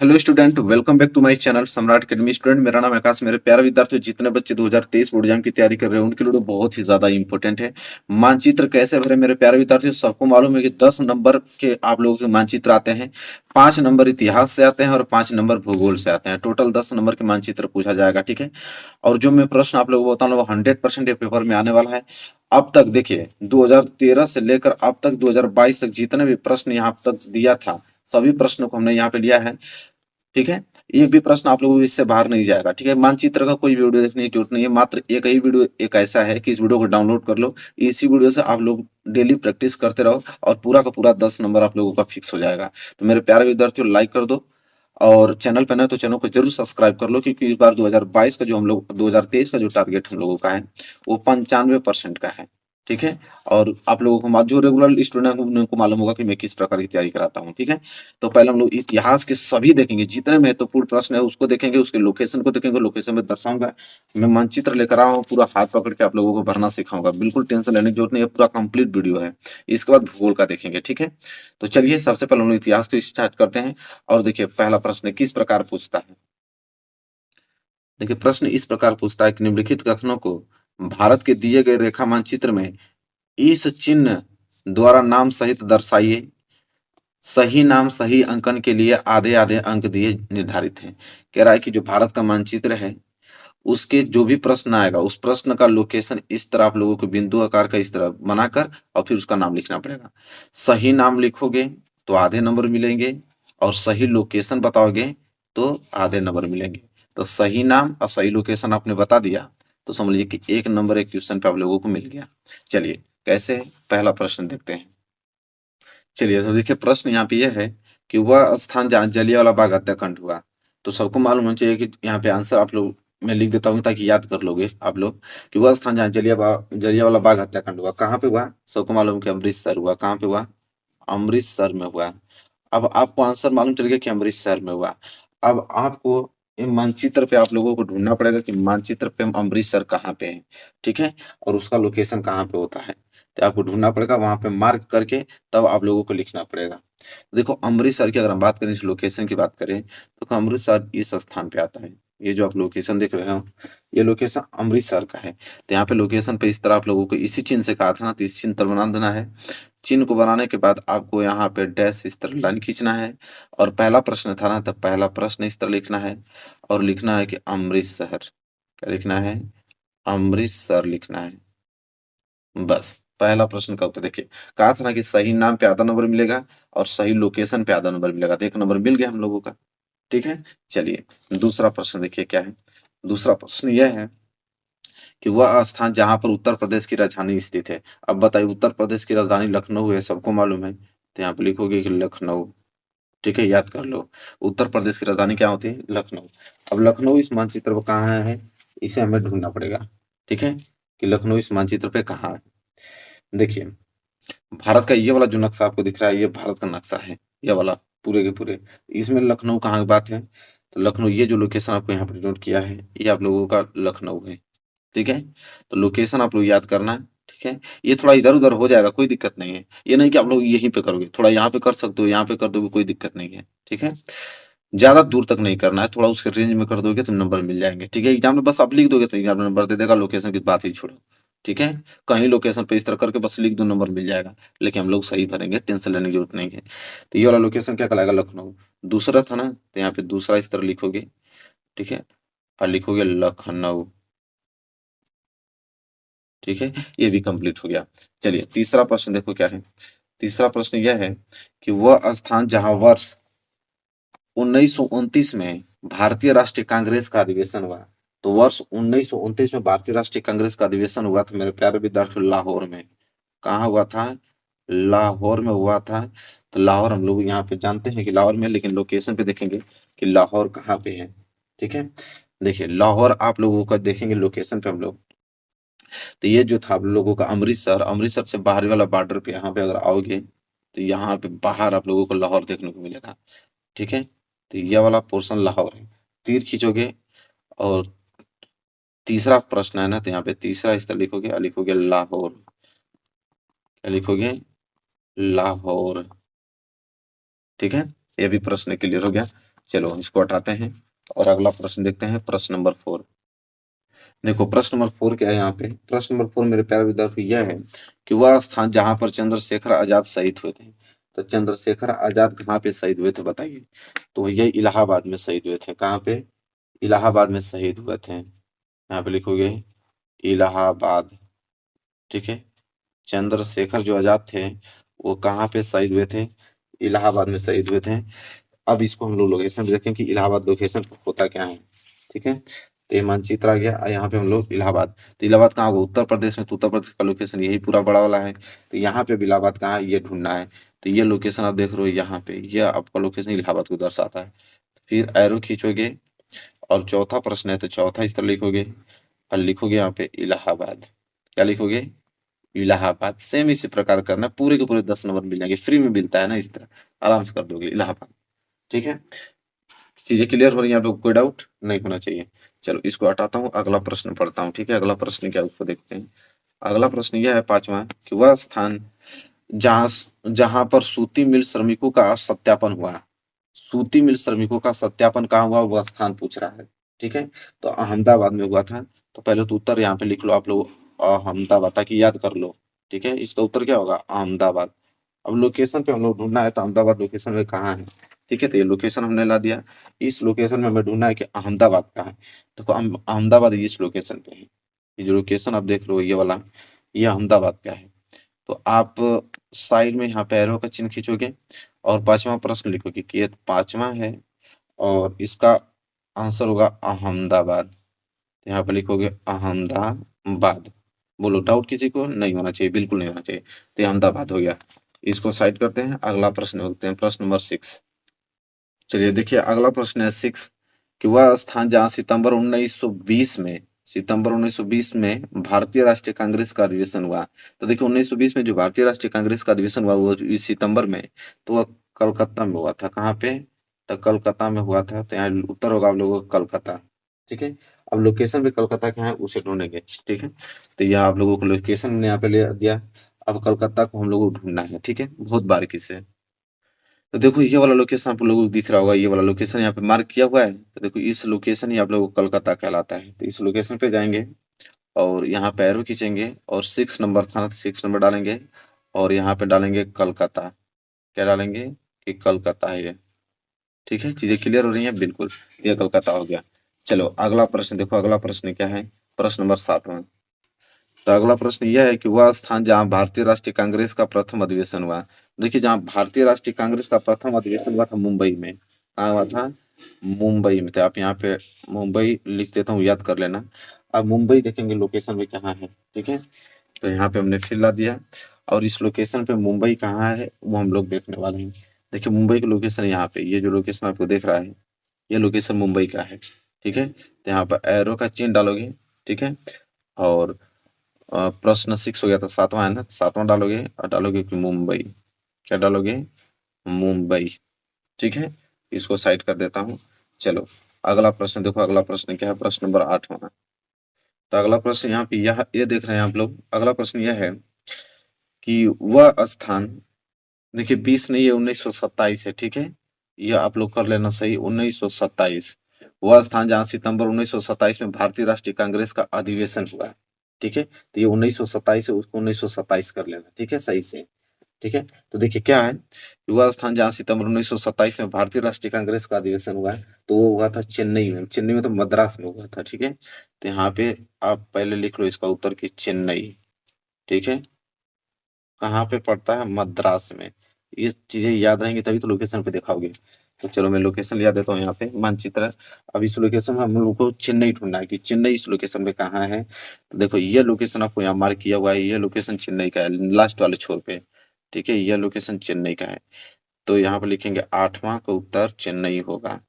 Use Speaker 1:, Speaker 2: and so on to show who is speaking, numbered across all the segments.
Speaker 1: Hello student, welcome back to my channel Samrat Academy. Student, मेरा नाम आकाश। मेरे प्यारे विद्यार्थियों, जितने बच्चे 2023 बोर्ड एग्जाम की तैयारी कर रहे हैं उनके लिए तो बहुत ही ज्यादा इंपॉर्टेंट है। मानचित्र कैसे भरे मेरे प्यारे विद्यार्थियों, सबको मालूम है कि 10 नंबर के आप लोगों के मानचित्र आते हैं। 5 नंबर इतिहास से आते हैं और 5 नंबर भूगोल से आते हैं। टोटल 10 नंबर के मानचित्र पूछा जाएगा, ठीक है। और जो मैं प्रश्न आप लोगों को बता रहा हूँ वो 100% ये पेपर में आने वाला है। अब तक देखिए, 2013 से लेकर अब तक 2022 तक जितने भी प्रश्न यहाँ तक दिया था, सभी प्रश्नों को हमने यहाँ पे लिया है, ठीक है। एक भी प्रश्न आप लोगों को इससे बाहर नहीं जाएगा, ठीक है। मानचित्र का कोई वीडियो देखने की जरूरत नहीं है, मात्र एक ही वीडियो एक ऐसा है कि इस वीडियो को डाउनलोड कर लो। इसी वीडियो से आप लोग डेली प्रैक्टिस करते रहो और पूरा का पूरा 10 नंबर आप लोगों का फिक्स हो जाएगा। तो मेरे प्यारे विद्यार्थियों, लाइक कर दो और चैनल पे नए तो चैनल को जरूर सब्सक्राइब कर लो, क्योंकि इस बार 2022 का जो हम लोग 2023 का जो टारगेट हम लोगों का है वो 95% का है, ठीक है। और आप लोगों को जो रेगुलर स्टूडेंट उनको मालूम होगा कि मैं किस प्रकार की तैयारी कराता हूँ, ठीक है। तो पहले हम लोग इतिहास के सभी देखेंगे, जितने महत्वपूर्ण प्रश्न है उसको देखेंगे, उसके लोकेशन को देखेंगे, लोकेशन में दर्शाऊंगा। मैं मानचित्र लेकर आया हूँ, पूरा हाथ पकड़ के आप लोगों को भरना सिखाऊंगा। बिल्कुल टेंशन लेने की जरूरत नहीं है, पूरा कंप्लीट वीडियो है। इसके बाद भूगोल का देखेंगे, ठीक है। तो चलिए सबसे पहले हम लोग इतिहास को स्टार्ट करते हैं। और देखिए, पहला प्रश्न किस प्रकार पूछता है। देखिए, प्रश्न इस प्रकार पूछता है कि निम्नलिखित कथनों को भारत के दिए गए रेखा मानचित्र में इस चिन्ह द्वारा नाम सहित दर्शाइए। सही नाम सही अंकन के लिए आधे आधे अंक दिए निर्धारित हैं। कह रहा है कि जो भारत का मानचित्र है उसके जो भी प्रश्न आएगा उस प्रश्न का लोकेशन इस तरह आप लोगों को बिंदु आकार का इस तरह बनाकर और फिर उसका नाम लिखना पड़ेगा। सही नाम लिखोगे तो आधे नंबर मिलेंगे और सही लोकेशन बताओगे तो आधे नंबर मिलेंगे। तो सही नाम और सही लोकेशन आपने बता दिया तो समझ लीजिए कि 1 नंबर एक क्वेश्चन पे आप लोगों को मिल गया। चलिए कैसे, पहला प्रश्न देखते हैं। चलिए तो देखिए, प्रश्न यहाँ पे यह है कि वह स्थान जहाँ जलियांवाला बाग हत्याकांड हुआ। तो सबको मालूम होना चाहिए कि यहाँ पे आंसर आप लोग, मैं लिख देता हूँ ताकि याद कर लोगे आप लोग, कि वह स्थान जहाँ जलियांवाला बाग हत्याकांड हुआ कहाँ पे हुआ। सबको मालूम है कि अमृतसर हुआ। कहाँ पे हुआ? अमृतसर में हुआ। अब आपको आंसर मालूम चल गया कि अमृतसर में हुआ। अब आपको मानचित्र पे आप लोगों को ढूंढना पड़ेगा कि मानचित्र पे अमृतसर कहाँ पे है, ठीक है। और उसका लोकेशन कहाँ पे होता है, तो आपको ढूंढना पड़ेगा, वहां पे मार्क करके तब आप लोगों को लिखना पड़ेगा। देखो, अमृतसर की अगर हम बात करें, इस लोकेशन की बात करें, तो अमृतसर इस स्थान पे आता है। ये जो आप लोकेशन देख रहे हो, ये लोकेशन अमृतसर का है। तो यहाँ पे लोकेशन पे इस तरह आप लोगों को इसी चिन्ह से कहा था ना, तो इस चिन्ह पर बना देना है। चिन्ह को बनाने के बाद आपको यहाँ पे डैश इस तरह लाइन खींचना है। और पहला प्रश्न था ना, तो पहला प्रश्न इस तरह लिखना है और लिखना है कि अमृतसर। क्या लिखना है? अमृतसर लिखना है। बस पहला प्रश्न का उत्तर देखिए। कहा था ना कि सही नाम पे आधा नंबर मिलेगा और सही लोकेशन पे आधा नंबर मिलेगा, तो 1 नंबर मिल गया हम लोगों का, ठीक है। चलिए दूसरा प्रश्न देखिए क्या है। दूसरा प्रश्न यह है कि वह स्थान जहां पर उत्तर प्रदेश की राजधानी स्थित है। अब बताइए, उत्तर प्रदेश की राजधानी लखनऊ है, सबको मालूम है। तो यहाँ पे लिखोगे कि लखनऊ, ठीक है, याद कर लो। उत्तर प्रदेश की राजधानी क्या होती है? लखनऊ। अब लखनऊ इस मानचित्र पर कहाँ है, इसे हमें ढूंढना पड़ेगा, ठीक है, कि लखनऊ इस मानचित्र पे कहाँ है। देखिए, भारत का ये वाला जो नक्शा आपको दिख रहा है, ये भारत का नक्शा है, ये वाला पूरे के पूरे। इसमें लखनऊ कहाँ की बात है, तो लखनऊ, ये जो लोकेशन आपको यहाँ पर नोट किया है, ये आप लोगों का लखनऊ है, ठीक है। तो लोकेशन आप लोग याद करना है, ठीक है। ये थोड़ा इधर उधर हो जाएगा, कोई दिक्कत नहीं है। ये नहीं कि आप लोग यहीं पे करोगे, थोड़ा यहाँ पे कर सकते हो, यहाँ पे कर दोगे, कोई दिक्कत नहीं है, ठीक है। ज्यादा दूर तक नहीं करना है, थोड़ा उसके रेंज में कर दोगे तो नंबर मिल जाएंगे, ठीक है। एग्जाम में बस आप लिख दोगे तो एग्जाम में नंबर दे देगा, लोकेशन की बात ही छोड़ो, ठीक है। कहीं लोकेशन पे इस तरह करके बस लिख दो, नंबर मिल जाएगा। लेकिन हम लोग सही भरेंगे, टेंशन लेने की जरूरत नहीं है। तो ये वाला लोकेशन क्या कहलाएगा? लखनऊ। दूसरा था ना, तो यहाँ पे दूसरा इस तरह लिखोगे, ठीक है, और लिखोगे लखनऊ, ठीक है। ये भी कंप्लीट हो गया। चलिए तीसरा प्रश्न देखो क्या है। तीसरा प्रश्न यह है कि वह स्थान जहां वर्ष 1929 में भारतीय राष्ट्रीय कांग्रेस का अधिवेशन हुआ। तो वर्ष 1929 में भारतीय राष्ट्रीय कांग्रेस का अधिवेशन हुआ था मेरे प्यारे विद्यार्थियों, लाहौर में। कहाँ हुआ था? लाहौर में हुआ था। तो लाहौर हम लोग यहाँ पे जानते हैं कि लाहौर में, लेकिन लोकेशन पे देखेंगे कि लाहौर कहाँ पे है, ठीक है। देखिए, लाहौर आप लोगों का देखेंगे लोकेशन पे हम लोग, तो ये जो था आप लोगों का अमृतसर, अमृतसर से बाहरी वाला बॉर्डर पे यहाँ पे अगर आओगे तो यहाँ पे बाहर आप लोगों को लाहौर देखने को मिलेगा, ठीक है। तो ये वाला पोर्शन लाहौर है। तीर खींचोगे और तीसरा प्रश्न है ना, तो यहाँ पे तीसरा इस तरह लिखोगे और लिखोगे लाहौर। क्या लिखोगे? लाहौर, ठीक है। ये भी प्रश्न क्लियर हो गया। चलो इसको हटाते हैं और अगला प्रश्न देखते हैं, प्रश्न नंबर 4। देखो प्रश्न नंबर 4 क्या है यहाँ पे, प्रश्न नंबर 4 मेरे प्यारे विद्यार्थी यह है कि वह स्थान जहां पर चंद्रशेखर आजाद शहीद हुए थे। तो चंद्रशेखर आजाद कहाँ पे शहीद हुए थे बताइए। तो भैया इलाहाबाद में शहीद हुए थे। कहाँ पे? इलाहाबाद में शहीद हुए थे। यहाँ पे लिखोगे इलाहाबाद। ठीक है, चंद्रशेखर जो आजाद थे वो कहाँ पे शहीद हुए थे? इलाहाबाद में शहीद हुए थे। अब इसको हम लोग लोकेशन पे देखें कि इलाहाबाद लोकेशन होता क्या है। ठीक है, तो ये मानचित्र आ गया। यहाँ पे हम लोग इलाहाबाद, तो इलाहाबाद कहाँ होगा? उत्तर प्रदेश में। तो उत्तर प्रदेश का लोकेशन यही पूरा बड़ा वाला है। तो यहाँ पे भी इलाहाबाद कहाँ है ये ढूंढना है। तो ये लोकेशन आप देख रहे हो यहाँ पे, ये आपका लोकेशन इलाहाबाद को दर्शाता है। फिर एरो खींचोगे और चौथा प्रश्न है तो चौथा इस तरह लिखोगे और लिखोगे यहाँ पे इलाहाबाद। क्या लिखोगे? इलाहाबाद। सेम इसी प्रकार करना, पूरे के पूरे 10 नंबर मिल जाएंगे, फ्री में मिलता है ना, इस तरह आराम से कर दोगे इलाहाबाद। ठीक है, चीजें क्लियर हो रही है? यहाँ पे कोई डाउट नहीं होना चाहिए। चलो इसको हटाता हूँ, अगला प्रश्न पढ़ता हूँ। ठीक है, अगला प्रश्न क्या है उसको देखते हैं। अगला प्रश्न यह है 5वां कि वह स्थान जहाँ जहाँ पर सूती मिल श्रमिकों का सत्यापन हुआ। सूती मिल श्रमिकों का सत्यापन कहाँ हुआ वह स्थान पूछ रहा है। ठीक है, तो अहमदाबाद में हुआ था। तो पहले तो उत्तर यहाँ पे लिख लो आप लोग, अहमदाबाद, ताकि याद कर लो। ठीक है, इसका उत्तर क्या होगा? अहमदाबाद। अब लोकेशन पे हम लोग ढूंढना है तो अहमदाबाद लोकेशन में कहाँ है। ठीक है, तो ये लोकेशन हमने ला दिया। इस लोकेशन में हमें ढूंढना है कि अहमदाबाद कहाँ है। देखो अहमदाबाद इस लोकेशन पे है। ये जो लोकेशन आप देख रहे हो ये वाला, ये अहमदाबाद का है। तो आप साइड में यहाँ पे एरो का चिन्ह खींचोगे और 5वां प्रश्न लिखोगे कि ये 5वां है और इसका आंसर होगा अहमदाबाद। तो यहाँ पे लिखोगे अहमदाबाद। बोलो डाउट किसी को नहीं होना चाहिए, बिल्कुल नहीं होना चाहिए। तो ये अहमदाबाद हो गया। इसको साइड करते हैं, अगला प्रश्न होते हैं, प्रश्न नंबर 6। चलिए देखिए अगला प्रश्न है 6 कि वह स्थान जहाँ सितंबर 1920 में भारतीय राष्ट्रीय कांग्रेस का अधिवेशन हुआ। तो देखिए 1920 में जो भारतीय राष्ट्रीय कांग्रेस का अधिवेशन हुआ वो इस सितंबर में, तो वह कलकत्ता में हुआ था। कहाँ पे? तो कलकत्ता में हुआ था। तो यहाँ उत्तर होगा आप लोगों का कलकत्ता। ठीक है, अब लोकेशन भी कलकत्ता क्या है उसे ढूंढेंगे। ठीक है, तो यह आप लोगों को लोकेशन ने यहाँ पे ले दिया। अब कलकत्ता को हम लोगों को ढूंढना है। ठीक है, बहुत बारीकी से। तो देखो ये वाला लोकेशन आप लोगों को दिख रहा होगा, ये वाला लोकेशन यहाँ पे मार्क किया हुआ है। तो देखो इस लोकेशन ही आप लोगों को कलकत्ता कहलाता है। तो इस लोकेशन पे जाएंगे और यहाँ पे एरो खींचेंगे और 6 नंबर था ना, तो 6 नंबर डालेंगे और यहाँ पे डालेंगे कलकत्ता। क्या डालेंगे? कि कलकत्ता है ये। ठीक है, चीजें क्लियर हो रही हैं? बिल्कुल, ये कलकत्ता हो गया। चलो अगला प्रश्न देखो, अगला प्रश्न क्या है, प्रश्न नंबर 7वां। तो अगला प्रश्न यह है कि वह स्थान जहाँ भारतीय राष्ट्रीय कांग्रेस का प्रथम अधिवेशन हुआ। देखिए जहाँ भारतीय राष्ट्रीय कांग्रेस का प्रथम अधिवेशन हुआ था मुंबई में। कहाँ हुआ था? मुंबई में। तो आप यहाँ पे मुंबई लिख देता हूँ, याद कर लेना। अब मुंबई देखेंगे लोकेशन में कहाँ है। ठीक है, तो यहाँ पे हमने फिर ला दिया और इस लोकेशन पे मुंबई कहाँ है वो हम लोग देखने वाले हैं। देखिए मुंबई की लोकेशन यहाँ पे, ये जो लोकेशन आपको देख रहा है ये लोकेशन मुंबई का है। ठीक है, तो यहाँ पर एरो का चिन्ह डालोगे। ठीक है, और प्रश्न 6 हो गया था, 7वां है ना, 7वां डालोगे और डालोगे कि मुंबई। क्या डालोगे? मुंबई। ठीक है, इसको साइड कर देता हूँ। चलो अगला प्रश्न देखो, अगला प्रश्न क्या है, प्रश्न नंबर 8वां। तो अगला प्रश्न यहाँ पे यह ये देख रहे हैं आप लोग, अगला प्रश्न यह है कि वह स्थान, देखिए 20 नहीं है 1927 है। ठीक है, यह आप लोग कर लेना सही, 1927। वह स्थान जहाँ सितंबर 1927 में भारतीय राष्ट्रीय कांग्रेस का अधिवेशन हुआ। ठीक है, तो ये 1927 है, उसको 1927 कर लेना। ठीक है, सही से। ठीक है, तो देखिए क्या है, युवा स्थान जहाँ सितंबर 1927 में भारतीय राष्ट्रीय कांग्रेस का अधिवेशन हुआ है तो वो हुआ था चेन्नई में। चेन्नई में तो मद्रास में हुआ था। ठीक है, तो यहाँ पे आप पहले लिख लो इसका उत्तर की चेन्नई। ठीक है, कहाँ पे पड़ता है? मद्रास में। ये चीजें याद रहेंगी तभी तो लोकेशन पे दिखाओगे। तो चलो मैं लोकेशन लिया देता हूँ यहाँ पे मानचित्र। अब इस लोकेशन में हम लोग को चेन्नई ढूंढना है कि चेन्नई इस लोकेशन में कहाँ है। तो देखो ये लोकेशन आपको यहाँ मार्क किया हुआ है, ये लोकेशन चेन्नई का है लास्ट वाले छोर पे। ठीक है, यह लोकेशन चेन्नई का है। तो यहाँ पे लिखेंगे 8वां का उत्तर चेन्नई होगा।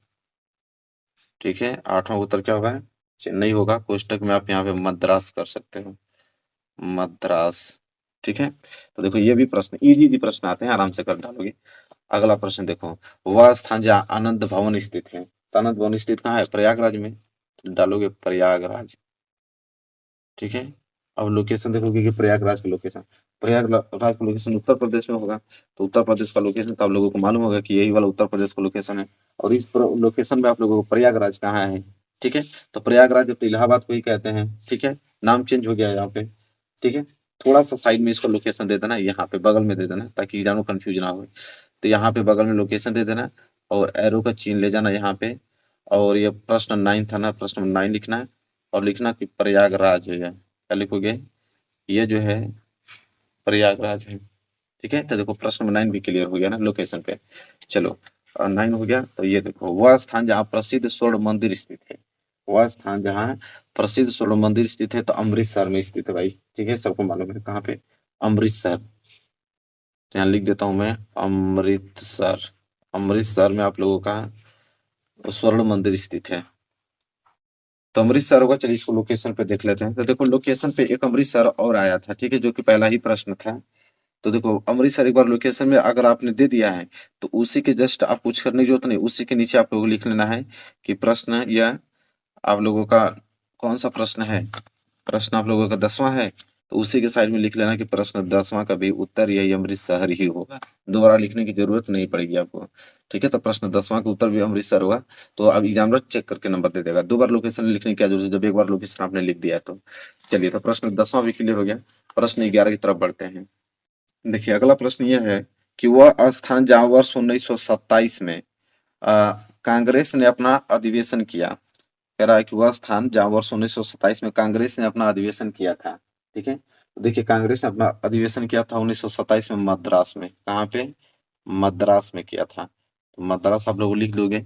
Speaker 1: ठीक है, 8वां उत्तर क्या होगा? चेन्नई होगा। कोष्टक में आप यहाँ पे मद्रास कर सकते हो, मद्रास। ठीक है, तो देखो ये भी प्रश्न इजी इजी प्रश्न आते हैं, आराम से कर डालोगे। अगला प्रश्न देखो, वह स्थान जहाँ आनंद भवन स्थित है। तो आनंद भवन स्थित कहाँ है? प्रयागराज में। तो डालोगे प्रयागराज। ठीक है, अब लोकेशन देखोगे कि प्रयागराज की लोकेशन। प्रयागराज का लोकेशन उत्तर प्रदेश में होगा, तो उत्तर प्रदेश का लोकेशन तो आप लोगों को मालूम होगा कि यही वाला उत्तर प्रदेश का लोकेशन है। और इस लोकेशन में आप लोगों को प्रयागराज कहाँ है, ठीक है। तो प्रयागराज तो इलाहाबाद को ही कहते हैं, ठीक है। नाम चेंज हो गया है यहाँ पे, ठीक है। थोड़ा सा साइड में इसको लोकेशन दे देना, यहाँ पे बगल में दे देना ताकि जानू कंफ्यूज ना हो। तो यहाँ पे बगल में लोकेशन दे देना और एरो का चिन्ह ले जाना यहाँ पे। और ये प्रश्न 9 था ना, प्रश्न 9 लिखना है और लिखना कि प्रयागराज है। क्या लिखोगे, ये जो है प्रयागराज है, ठीक है। तो देखो प्रश्न नंबर 9 भी क्लियर हो गया ना लोकेशन पे। चलो 9 हो गया। तो ये देखो वह स्थान जहाँ प्रसिद्ध स्वर्ण मंदिर स्थित है, वह स्थान जहाँ प्रसिद्ध स्वर्ण मंदिर स्थित है तो अमृतसर में स्थित है भाई, ठीक है। सबको मालूम है कहाँ पे, अमृतसर। तो यहाँ लिख देता हूँ मैं अमृतसर। अमृतसर में आप लोगों का स्वर्ण मंदिर स्थित है, तो अमृतसर होगा। चलिए इसको लोकेशन पे देख लेते हैं। तो देखो लोकेशन पे एक अमृतसर और आया था, ठीक है, जो कि पहला ही प्रश्न था। तो देखो अमृतसर एक बार लोकेशन में अगर आपने दे दिया है तो उसी के जस्ट आप कुछ करने की जरूरत नहीं, उसी के नीचे आप लोगों को लिख लेना है कि प्रश्न या आप लोगों का कौन सा प्रश्न है। प्रश्न आप लोगों का 10वां है, तो उसी के साइड में लिख लेना कि प्रश्न 10वां का भी उत्तर यही अमृतसर ही होगा। दोबारा लिखने की जरूरत नहीं पड़ेगी आपको, ठीक है। तो प्रश्न 10वां का उत्तर भी अमृतसर होगा। तो अब एग्जामिनर चेक करके नंबर दे देगा। 2 बार लोकेशन लिखने की क्या जरूरत है जब एक बार लोकेशन आपने लिख दिया है तो। चलिए तो प्रश्न 10वां भी क्लियर हो गया। प्रश्न 11 की तरफ बढ़ते हैं। देखिए अगला प्रश्न यह है कि वह स्थान जहाँ वर्ष 1927 में कांग्रेस ने अपना अधिवेशन किया। कह रहा है कि वह स्थान जहाँ वर्ष 1927 में कांग्रेस ने अपना अधिवेशन किया था, ठीक है। तो देखिए कांग्रेस ने अपना अधिवेशन किया था 1927 में मद्रास में। कहाँ पे, मद्रास में किया था। तो मद्रास आप लोग लिख दोगे।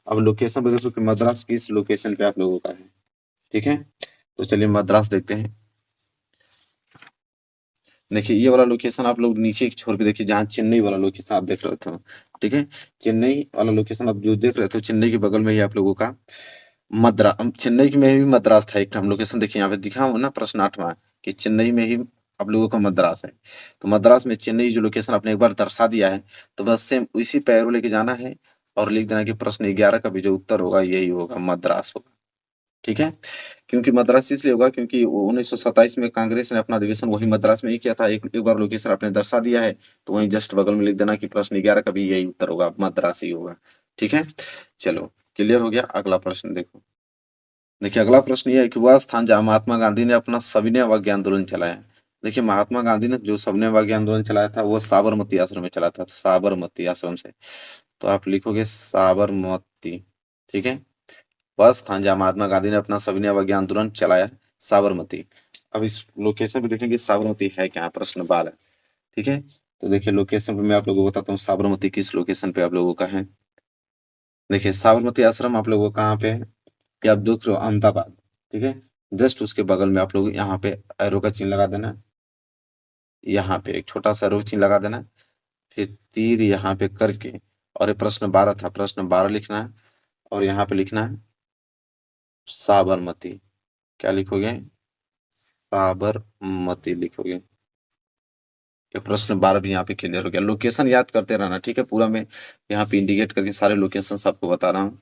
Speaker 1: अब लोकेशन पे देखो कि मद्रास किस लोकेशन पे आप लोगों का है, ठीक है। तो चलिए मद्रास देखते हैं। देखिए ये वाला लोकेशन आप लोग नीचे एक छोर पे देखिए जहाँ चेन्नई वाला लोकेशन आप देख रहे थे, ठीक है। चेन्नई वाला लोकेशन आप जो देख रहे थे चेन्नई के बगल में ही आप लोगों का चेन्नई में भी मद्रास था एक हम लोकेशन। देखिए यहाँ पे दिखा हो ना प्रश्न 8वां कि चेन्नई में ही आप लोगों का मद्रास है। तो मद्रास में चेन्नई जो लोकेशन आपने एक बार दर्शा दिया है, तो बस सेम उसी पैरो लेके जाना है और लिख देना कि प्रश्न 11 का भी जो उत्तर होगा यही होगा, मद्रास होगा, ठीक है। क्योंकि मद्रास इसलिए होगा क्योंकि 1927 में कांग्रेस ने अपना अधिवेशन वही मद्रास में ही किया था। एक बार लोकेशन आपने दर्शा दिया है तो वहीं जस्ट बगल में लिख देना कि प्रश्न 11 का भी यही उत्तर होगा, मद्रास ही होगा, ठीक है। चलो क्लियर हो गया। अगला प्रश्न देखो। देखिए अगला प्रश्न ये है कि वह स्थान जहाँ महात्मा गांधी ने अपना सविनय अवज्ञा आंदोलन चलाया। देखिए महात्मा गांधी ने जो सविनय अवज्ञा आंदोलन चलाया था वो साबरमती आश्रम में चला था, साबरमती आश्रम से। तो आप लिखोगे साबरमती, ठीक है। वह स्थान जहाँ महात्मा गांधी ने अपना सविनय अवज्ञा आंदोलन चलाया, साबरमती। अब इस लोकेशन पे देखेंगे साबरमती है क्या, प्रश्न 12, ठीक है। तो देखिए लोकेशन पे मैं आप लोगों को बताता हूँ साबरमती किस लोकेशन पे आप लोगों का है। देखिए साबरमती आश्रम आप लोगों का कहाँ पे है, ये आप देख रहे हो अहमदाबाद, ठीक है। जस्ट उसके बगल में आप लोग यहाँ पे एरो का चिन्ह लगा देना, यहाँ पे एक छोटा सा एरो का चिन्ह लगा देना, फिर तीर यहाँ पे करके, और ये प्रश्न 12 था, प्रश्न 12 लिखना है और यहाँ पे लिखना है साबरमती। क्या लिखोगे, साबरमती लिखोगे। ये प्रश्न 12 भी यहाँ पे क्लियर हो गया। लोकेशन याद करते रहना, ठीक है। पूरा मैं यहाँ पे इंडिकेट करके सारे लोकेशन आपको बता रहा हूँ।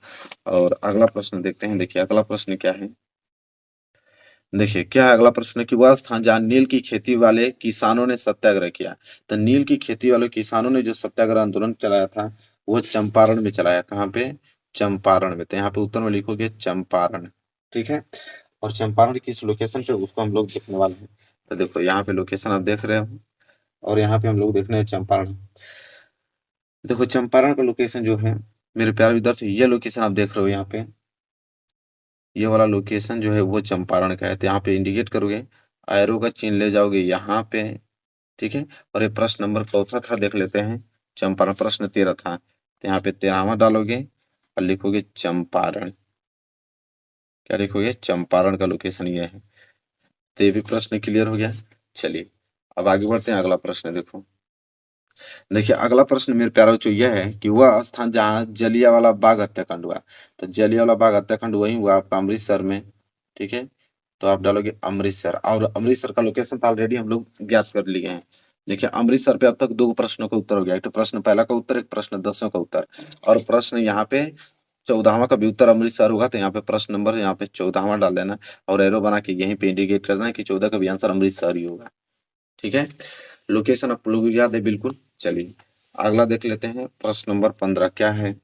Speaker 1: और अगला प्रश्न देखते हैं। देखिए अगला प्रश्न क्या है। देखिए क्या है अगला प्रश्न कि वह स्थान जहाँ नील की खेती वाले किसानों ने सत्याग्रह किया। तो नील की खेती वाले किसानों ने जो सत्याग्रह आंदोलन चलाया था वह चंपारण में चलाया। कहाँ पे, चंपारण में। तो यहाँ पे उत्तर में लिखोगे चंपारण, ठीक है। और चंपारण किस लोकेशन पे उसको हम लोग देखने वाले हैं। तो देखो यहाँ पे लोकेशन आप देख रहे हो और यहाँ पे हम लोग देखने हैं चंपारण। देखो चंपारण का लोकेशन जो है मेरे प्यारे विद्यार्थी, ये लोकेशन आप देख रहे हो यहाँ पे, ये वाला लोकेशन जो है वो चंपारण का है। तो यहाँ पे इंडिकेट करोगे, एरो का चिन्ह ले जाओगे यहाँ पे, ठीक है। और ये प्रश्न नंबर चौथा था, देख लेते हैं। चंपारण प्रश्न 13 था, तो यहाँ पे 13वां डालोगे और लिखोगे चंपारण। क्या लिखोगे, चंपारण का लोकेशन ये है। तो ये भी प्रश्न क्लियर हो गया। चलिए अब आगे बढ़ते हैं। अगला प्रश्न देखो। देखिए अगला प्रश्न मेरे प्यारे बच्चों यह है कि वह स्थान जहाँ जलियांवाला बाग हत्याकांड हुआ। तो जलियांवाला बाग हत्याकांड वही हुआ आपका अमृतसर में, ठीक है। तो आप डालोगे अमृतसर, और अमृतसर का लोकेशन तो ऑलरेडी हम लोग ज्ञात कर लिए हैं। देखिए अमृतसर पे अब तक 2 प्रश्नों का उत्तर हो गया। एक तो प्रश्न पहला का उत्तर, एक प्रश्न 10वां का उत्तर। और प्रश्न यहाँ पे 14वां का भी उत्तर अमृतसर होगा। तो यहाँ पे प्रश्न नंबर यहाँ पे 14वां डाल देना और एरो बना के यहीं पे इंडिकेट कर देना कि 14 का भी आंसर अमृतसर ही होगा, ठीक है। लोकेशन आप लोगों को याद है बिल्कुल। चलिए अगला देख लेते हैं, प्रश्न नंबर 15 क्या है।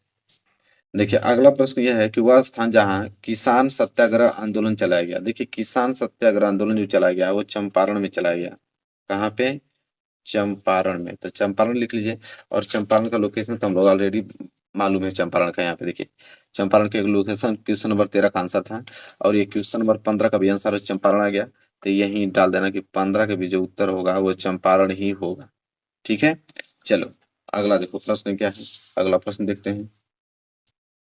Speaker 1: देखिए अगला प्रश्न यह है कि वह स्थान जहाँ किसान सत्याग्रह आंदोलन चलाया गया। देखिए किसान सत्याग्रह आंदोलन जो चलाया गया वो चंपारण में चलाया गया। कहाँ पे? चंपारण में। तो चंपारण लिख लीजिए। और चंपारण का लोकेशन तो हम लोग ऑलरेडी मालूम है चंपारण का। यहाँ पे देखिए चंपारण के लोकेशन क्वेश्चन नंबर 13 का आंसर था, और ये क्वेश्चन नंबर 15 का भी आंसर चंपारण आ गया। तो यही डाल देना कि 15 का भी जो उत्तर होगा वो चंपारण ही होगा। ठीक है, चलो अगला देखो प्रश्न क्या है। अगला प्रश्न देखते हैं।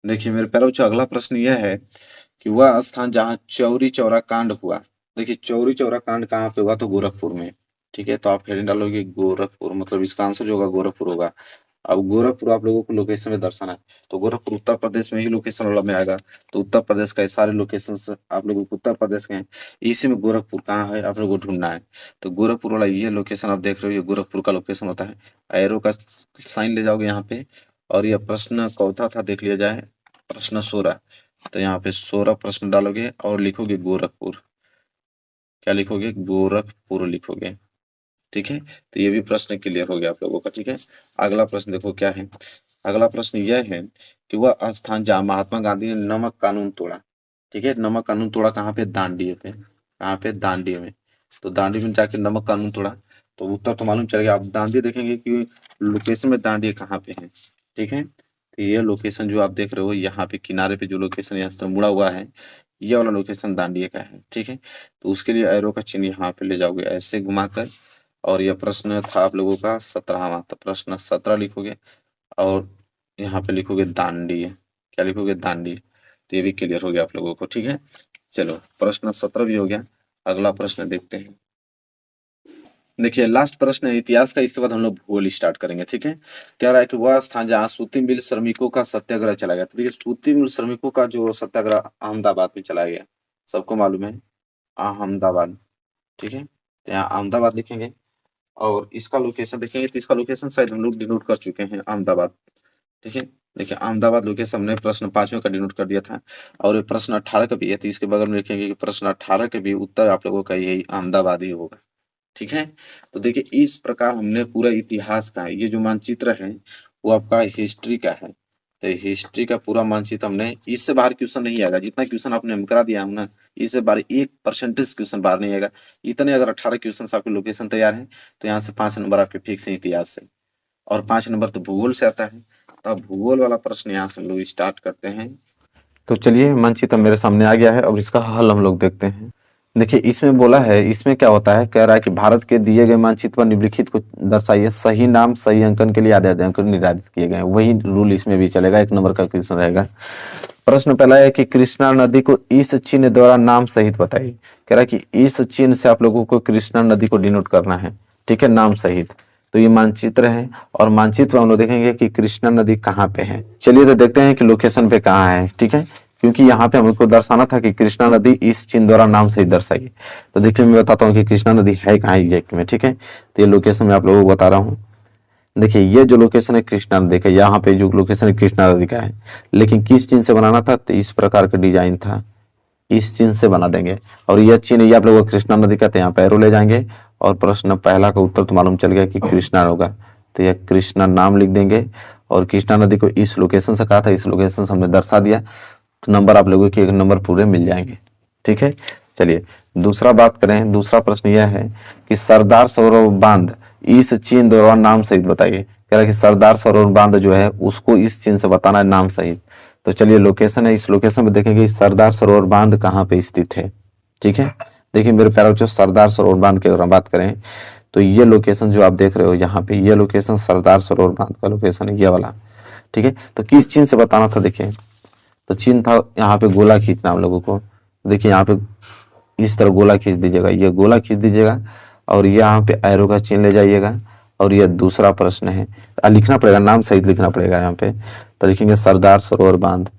Speaker 1: देखिए मेरे प्यारे बच्चों अगला प्रश्न यह है कि वह स्थान जहाँ चौरी चौरा कांड हुआ। देखिए चौरी चौरा कांड कहाँ पे हुआ? तो गोरखपुर में। ठीक है, तो आप हेडिंग डालोगे गोरखपुर, मतलब इसका आंसर जो होगा गोरखपुर होगा। अब गोरखपुर आप लोगों को लोकेशन में दर्शाना है, तो गोरखपुर उत्तर प्रदेश में ही लोकेशन वाला में आएगा। तो उत्तर प्रदेश का सारे लोकेशन आप लोगों को उत्तर प्रदेश के हैं, इसी में गोरखपुर कहाँ है आप लोगों को ढूंढना है। तो गोरखपुर वाला ये लोकेशन आप देख रहे हो, ये गोरखपुर का लोकेशन होता है। एरो का साइन ले जाओगे यहाँ पे। और यह प्रश्न कौथा था देख लिया जाए, प्रश्न 16। तो यहाँ पे 16 प्रश्न डालोगे और लिखोगे गोरखपुर। क्या लिखोगे? गोरखपुर लिखोगे। ठीक है, तो ये भी प्रश्न क्लियर हो गया आप लोगों का। ठीक है, अगला प्रश्न देखो क्या है। अगला प्रश्न यह है कि वह स्थान जहाँ महात्मा गांधी ने नमक कानून तोड़ा। ठीक है, नमक कानून तोड़ा कहाँ पे? दांडी पे। कहाँ पे? दांडी में। तो दांडी में जाके नमक कानून तोड़ा, तो उत्तर तो मालूम चलेगा। आप दांडी देखेंगे कि लोकेशन में दांडी कहाँ पे है। ठीक है, तो ये लोकेशन जो आप देख रहे हो यहाँ पे किनारे पे जो लोकेशन यहाँ से मुड़ा हुआ है, ये वाला लोकेशन दांडिया का है। ठीक है, तो उसके लिए एरो का चिन्ह यहाँ पे ले जाओगे ऐसे घुमाकर। और यह प्रश्न था आप लोगों का 17वां, तो प्रश्न 17 लिखोगे और यहाँ पे लिखोगे दांडी। क्या लिखोगे? दांडी। तो ये भी क्लियर हो गया आप लोगों को। ठीक है, चलो प्रश्न 17 भी हो गया। अगला प्रश्न देखते हैं। देखिए लास्ट प्रश्न है इतिहास का, इसके बाद हम लोग भूगोल स्टार्ट करेंगे। ठीक है, कह रहा है कि वह स्थान जहाँ सूती मिल श्रमिकों का सत्याग्रह चला गया। तो देखिए सूती मिल श्रमिकों का जो सत्याग्रह अहमदाबाद में चलाया गया, सबको मालूम है अहमदाबाद। ठीक है, तो यहाँ अहमदाबाद लिखेंगे और इसका लोकेशन देखेंगे, तो इसका लोकेशन शायद हम लोग डिनोट कर चुके हैं, अहमदाबाद। ठीक है, देखिए अहमदाबाद लोकेशन हमने प्रश्न 5वें का डिनोट कर दिया था, और ये प्रश्न 18 का भी है। तो इसके बगल में लिखेंगे कि प्रश्न 18 के भी उत्तर आप लोगों का यही अहमदाबाद ही होगा। ठीक है, तो देखिए इस प्रकार हमने पूरा इतिहास का है, ये जो मानचित्र है वो आपका हिस्ट्री का है। तो हिस्ट्री का पूरा मानचित्र हमने, इससे बाहर क्वेश्चन नहीं आएगा। जितना क्वेश्चन आपने हम करा दिया ना, इससे बाहर 1% क्वेश्चन बाहर नहीं आएगा। इतने अगर 18 क्वेश्चन आपके लोकेशन तैयार है, तो यहाँ से 5 नंबर आपके फिक्स है इतिहास से, और 5 नंबर तो भूगोल से आता है। तो अब भूगोल वाला प्रश्न यहाँ से हम लोग स्टार्ट करते हैं। तो चलिए मानचित्र मेरे सामने आ गया है, और इसका हल हम लोग देखते हैं। देखिए इसमें बोला है, इसमें क्या होता है, कह रहा है कि भारत के दिए गए मानचित्र पर निम्नलिखित को दर्शाइए। सही नाम सही अंकन के लिए आधे आधे अंक निर्धारित किए गए हैं। वही रूल इसमें भी चलेगा, 1 नंबर का क्वेश्चन रहेगा। प्रश्न पहला है कि कृष्णा नदी को इस चिन्ह द्वारा नाम सहित बताइए। कह रहा है कि इस चिन्ह से आप लोगों को कृष्णा नदी को डिनोट करना है। ठीक है, नाम सहित। तो ये मानचित्र है, और मानचित्र में हम लोग देखेंगे कि कृष्णा नदी कहाँ पे है। चलिए तो देखते हैं कि लोकेशन पे कहाँ है। ठीक है, क्योंकि यहाँ पे हमको दर्शाना था कि कृष्णा नदी इस चिन्ह द्वारा नाम सहित दर्शाइए। तो देखिए मैं बताता हूँ कि कृष्णा नदी है कहाँ एग्जैक्ट में। ठीक है, तो ये लोकेशन मैं आप लोगों को बता रहा हूँ। देखिए ये जो लोकेशन है कृष्णा नदी का, यहाँ पे जो लोकेशन है कृष्णा नदी का है, लेकिन किस चिन्ह से बनाना था? तो इस प्रकार का डिजाइन था, इस चिन्ह से बना देंगे। और यह चिन्ह ये आप लोगों को कृष्णा नदी का, तो यहाँ पे एरो ले जाएंगे, और प्रश्न पहला का उत्तर तो मालूम चल गया कि कृष्णा होगा। तो यह कृष्णा नाम लिख देंगे, और कृष्णा नदी को इस लोकेशन से कहा था, इस लोकेशन से हमने दर्शा दिया, तो नंबर आप लोगों के 1 नंबर पूरे मिल जाएंगे। ठीक है, चलिए दूसरा बात करें। दूसरा प्रश्न यह है कि सरदार सरोवर बांध इस चिन्ह द्वारा नाम सहित बताइए। कह रहा है कि सरदार सरोवर बांध जो है उसको इस चिन्ह से बताना है नाम सहित। तो चलिए लोकेशन है, इस लोकेशन में देखेंगे सरदार सरोवर बांध कहाँ पे स्थित है। ठीक है, देखिए मेरे प्यारे बच्चों, सरदार सरोवर बांध की अगर हम बात करें, तो ये लोकेशन जो आप देख रहे हो यहाँ पे, ये लोकेशन सरदार सरोवर बांध का लोकेशन है, ये वाला। ठीक है, तो किस चिन्ह से बताना था? देखिए तो चिन्ह था यहाँ पे गोला खींचना हम लोगों को। देखिए यहाँ पे इस तरह गोला खींच दीजिएगा, ये गोला खींच दीजिएगा, और यहाँ पे एरो का चिन्ह ले जाइएगा। और ये दूसरा प्रश्न है, लिखना पड़ेगा, नाम सहित लिखना पड़ेगा यहाँ पे। तो लिखेंगे सरदार सरोवर बांध,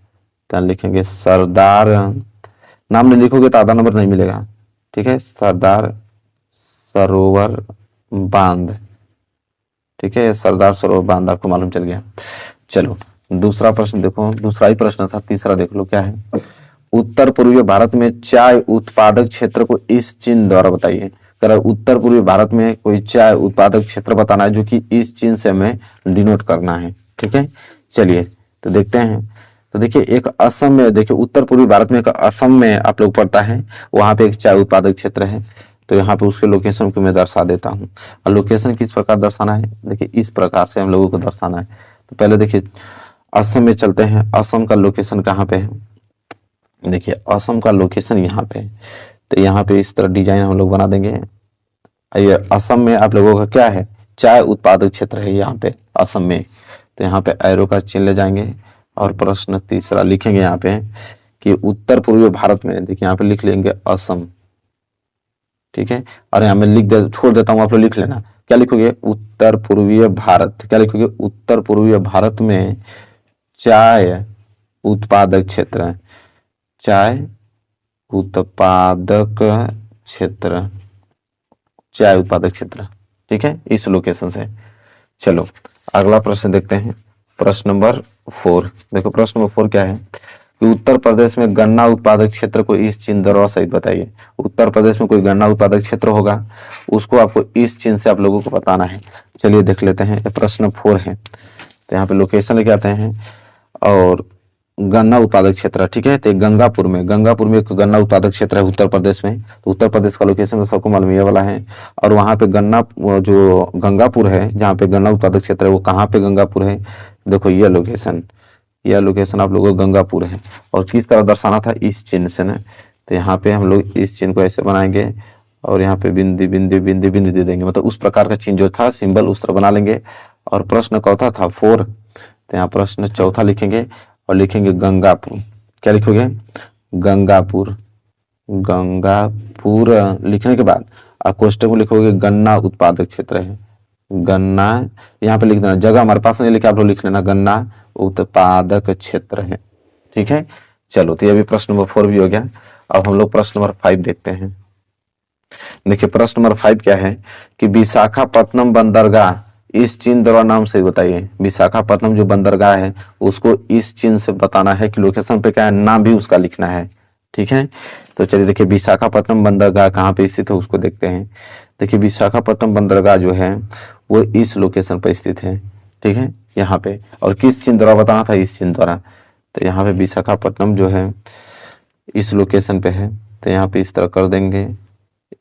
Speaker 1: तो लिखेंगे सरदार, नाम नहीं लिखोगे तो आधा नंबर नहीं मिलेगा। ठीक है, सरदार सरोवर बांध। ठीक है, सरदार सरोवर बांध आपको मालूम चल गया। चलो दूसरा प्रश्न देखो, दूसरा ही प्रश्न था, तीसरा देख लो क्या है। उत्तर पूर्वी भारत में चाय उत्पादक क्षेत्र को इस चिन्ह द्वारा बताइए। कर उत्तर पूर्वी भारत में कोई चाय उत्पादक क्षेत्र बताना है जो कि इस चिन्ह से हमें डिनोट करना है। ठीक है, चलिए तो देखते हैं। तो देखिए एक असम में, देखिए उत्तर पूर्वी भारत में एक असम में आप लोग पढ़ता है, वहां पे एक चाय उत्पादक क्षेत्र है। तो यहाँ पे उसके लोकेशन को मैं दर्शा देता हूँ। और लोकेशन किस प्रकार दर्शाना है, देखिए इस प्रकार से हम लोगों को दर्शाना है। तो पहले देखिए असम में चलते हैं। असम का लोकेशन कहाँ पे है, देखिए असम का लोकेशन यहाँ पे है। तो यहाँ पे इस तरह डिजाइन हम लोग बना देंगे। ये असम में आप लोगों का क्या है, चाय उत्पादक क्षेत्र है यहाँ पे असम में। तो यहाँ पे एरो का चिन्ह ले जाएंगे और प्रश्न तीसरा लिखेंगे यहाँ पे कि उत्तर पूर्वी भारत में, देखिए यहाँ पे लिख लेंगे असम। ठीक है, और यहाँ मैं छोड़ देता हूँ, आप लोग लिख लेना। क्या लिखोगे, उत्तर पूर्वीय भारत। क्या लिखोगे, उत्तर पूर्वीय भारत में चाय उत्पादक क्षेत्र, चाय उत्पादक क्षेत्र, चाय उत्पादक क्षेत्र। ठीक है, इस लोकेशन से। चलो अगला प्रश्न देखते हैं, प्रश्न नंबर 4। देखो प्रश्न नंबर 4 क्या है कि उत्तर प्रदेश में गन्ना उत्पादक क्षेत्र को इस चिन्ह द्वारा सहित बताइए। उत्तर प्रदेश में कोई गन्ना उत्पादक क्षेत्र होगा, उसको आपको इस चिन्ह से आप लोगों को बताना है। चलिए देख लेते हैं, प्रश्न 4 है। तो यहाँ पे लोकेशन लेके आते हैं और गन्ना उत्पादक क्षेत्र। ठीक है, तो गंगापुर में एक गन्ना उत्पादक क्षेत्र है उत्तर प्रदेश में। तो उत्तर प्रदेश का लोकेशन तो सबको मालूम ये वाला है। और वहाँ पे गन्ना जो गंगापुर है, जहाँ पे गन्ना उत्पादक क्षेत्र है, वो कहाँ पे गंगापुर है, देखो यह लोकेशन आप लोगों को गंगापुर है। और किस तरह दर्शाना था, इस चिन्ह से ना। तो यहाँ पे हम लोग इस चिन्ह को ऐसे बनाएंगे और यहाँ पे बिंदी बिंदी बिंदी बिंदी दे देंगे, मतलब उस प्रकार का चिन्ह जो था सिंबल उस तरह बना लेंगे। और प्रश्न चौथा था 4, तो यहाँ प्रश्न चौथा लिखेंगे और लिखेंगे गंगापुर। क्या लिखोगे, गंगापुर। गंगापुर लिखने के बाद कोष्टक में लिखोगे गन्ना उत्पादक क्षेत्र है, गन्ना यहाँ पे लिख देना, जगह हमारे पास नहीं लिखे, आप लोग लिख लेना गन्ना उत्पादक क्षेत्र है। ठीक है, चलो तो ये भी प्रश्न नंबर 4 भी हो गया। अब हम लोग प्रश्न नंबर 5 देखते हैं। देखिए प्रश्न नंबर 5 क्या है कि विशाखापत्तनम बंदरगाह इस चिन्ह द्वारा नाम से बताइए। विशाखापत्तनम जो बंदरगाह है उसको इस चिन्ह से बताना है कि लोकेशन पे क्या है, नाम भी उसका लिखना है। ठीक है, तो चलिए देखिए विशाखापत्तनम बंदरगाह कहाँ पे स्थित है उसको देखते हैं। देखिए विशाखापत्तनम बंदरगाह जो है वो इस लोकेशन पर स्थित है। ठीक है, यहाँ पे, और किस चिन्ह द्वारा बताना था, इस चिन्ह द्वारा। तो यहाँ पे विशाखापत्तनम जो है इस लोकेशन पे है। तो यहाँ पे इस तरह कर देंगे,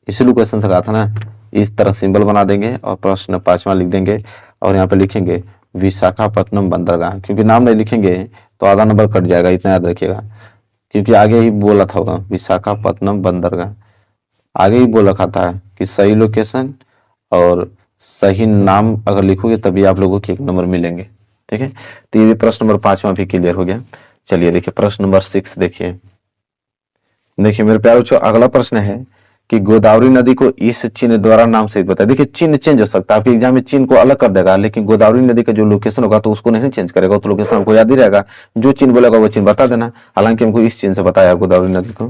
Speaker 1: इस लोकेशन से कहा था ना, इस तरह सिंबल बना देंगे और प्रश्न 5वां लिख देंगे। और यहाँ पे लिखेंगे विशाखापत्तनम बंदरगाह, क्योंकि नाम नहीं लिखेंगे तो आधा नंबर कट जाएगा, इतना याद रखिएगा। क्योंकि आगे ही बोल रखा होगा विशाखापत्तनम बंदरगाह, आगे ही बोल रखा था कि सही लोकेशन और सही नाम अगर लिखोगे तभी आप लोगों को 1 नंबर मिलेंगे। ठीक है, तो ये भी प्रश्न नंबर 5वां भी क्लियर हो गया। चलिए देखिए प्रश्न नंबर 6 देखिए मेरे प्यारे बच्चों, अगला प्रश्न है कि गोदावरी नदी को इस चिन्ह द्वारा नाम सहित बताए। देखिए चिन्ह चेंज हो सकता है, आपके एग्जाम में चिन्ह को अलग कर देगा, लेकिन गोदावरी नदी का जो लोकेशन होगा तो उसको नहीं चेंज करेगा, तो लोकेशन आपको याद ही रहेगा। जो चिन्ह बोलेगा वो चिन्ह बता देना। हालांकि हमको इस चिन्ह से बताया गोदावरी नदी को।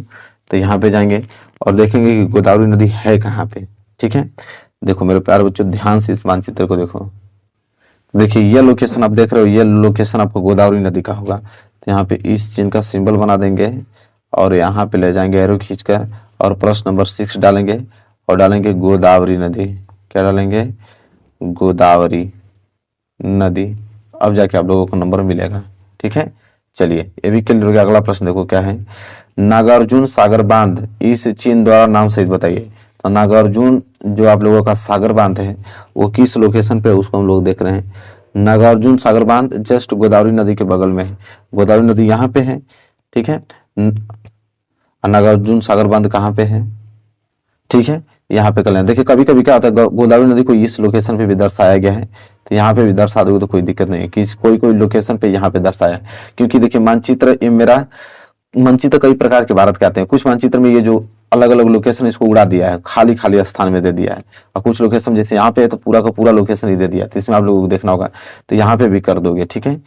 Speaker 1: तो यहाँ पे जाएंगे और देखेंगे कि गोदावरी नदी है कहाँ पे। ठीक है, देखो मेरे प्यारे बच्चों ध्यान से इस मानचित्र को देखो। देखिए ये लोकेशन आप देख रहे हो, ये लोकेशन आपको गोदावरी नदी का होगा। तो यहाँ पे इस चिन्ह का सिंबल बना देंगे और यहाँ पे ले जाएंगे एरो खींचकर और प्रश्न नंबर 6 डालेंगे और डालेंगे गोदावरी नदी। क्या डालेंगे, गोदावरी नदी। अब जाके आप लोगों को नंबर मिलेगा। ठीक है, चलिए ये भी क्लियर हो गया। अगला प्रश्न देखो क्या है, नागार्जुन सागर बांध इस चिन्ह द्वारा नाम सहित बताइए। तो नागार्जुन जो आप लोगों का सागर बांध है वो किस लोकेशन पे, उसको हम लोग देख रहे हैं। नागार्जुन सागर बांध जस्ट गोदावरी नदी के बगल में है। गोदावरी नदी यहाँ पे है। ठीक है, नागार्जुन सागर बांध कहाँ पे है, ठीक है, यहाँ पे कर लें। देखिए कभी कभी क्या होता है, गोदावरी नदी को इस लोकेशन पे भी दर्शाया गया है, तो यहाँ पे भी दर्शा दोगे तो कोई दिक्कत नहीं है कि कोई लोकेशन पे यहाँ पे दर्शाया है। क्योंकि देखिए मानचित्र, ये मेरा मानचित्र कई प्रकार के भारत के आते हैं। कुछ मानचित्र में ये जो अलग अलग लोकेशन इसको उड़ा दिया है, खाली खाली स्थान में दे दिया है। और कुछ लोकेशन जैसे यहाँ पे है तो पूरा का पूरा लोकेशन ही दे दिया, तो इसमें आप लोगों को देखना होगा। तो यहाँ पे भी कर दोगे। ठीक है,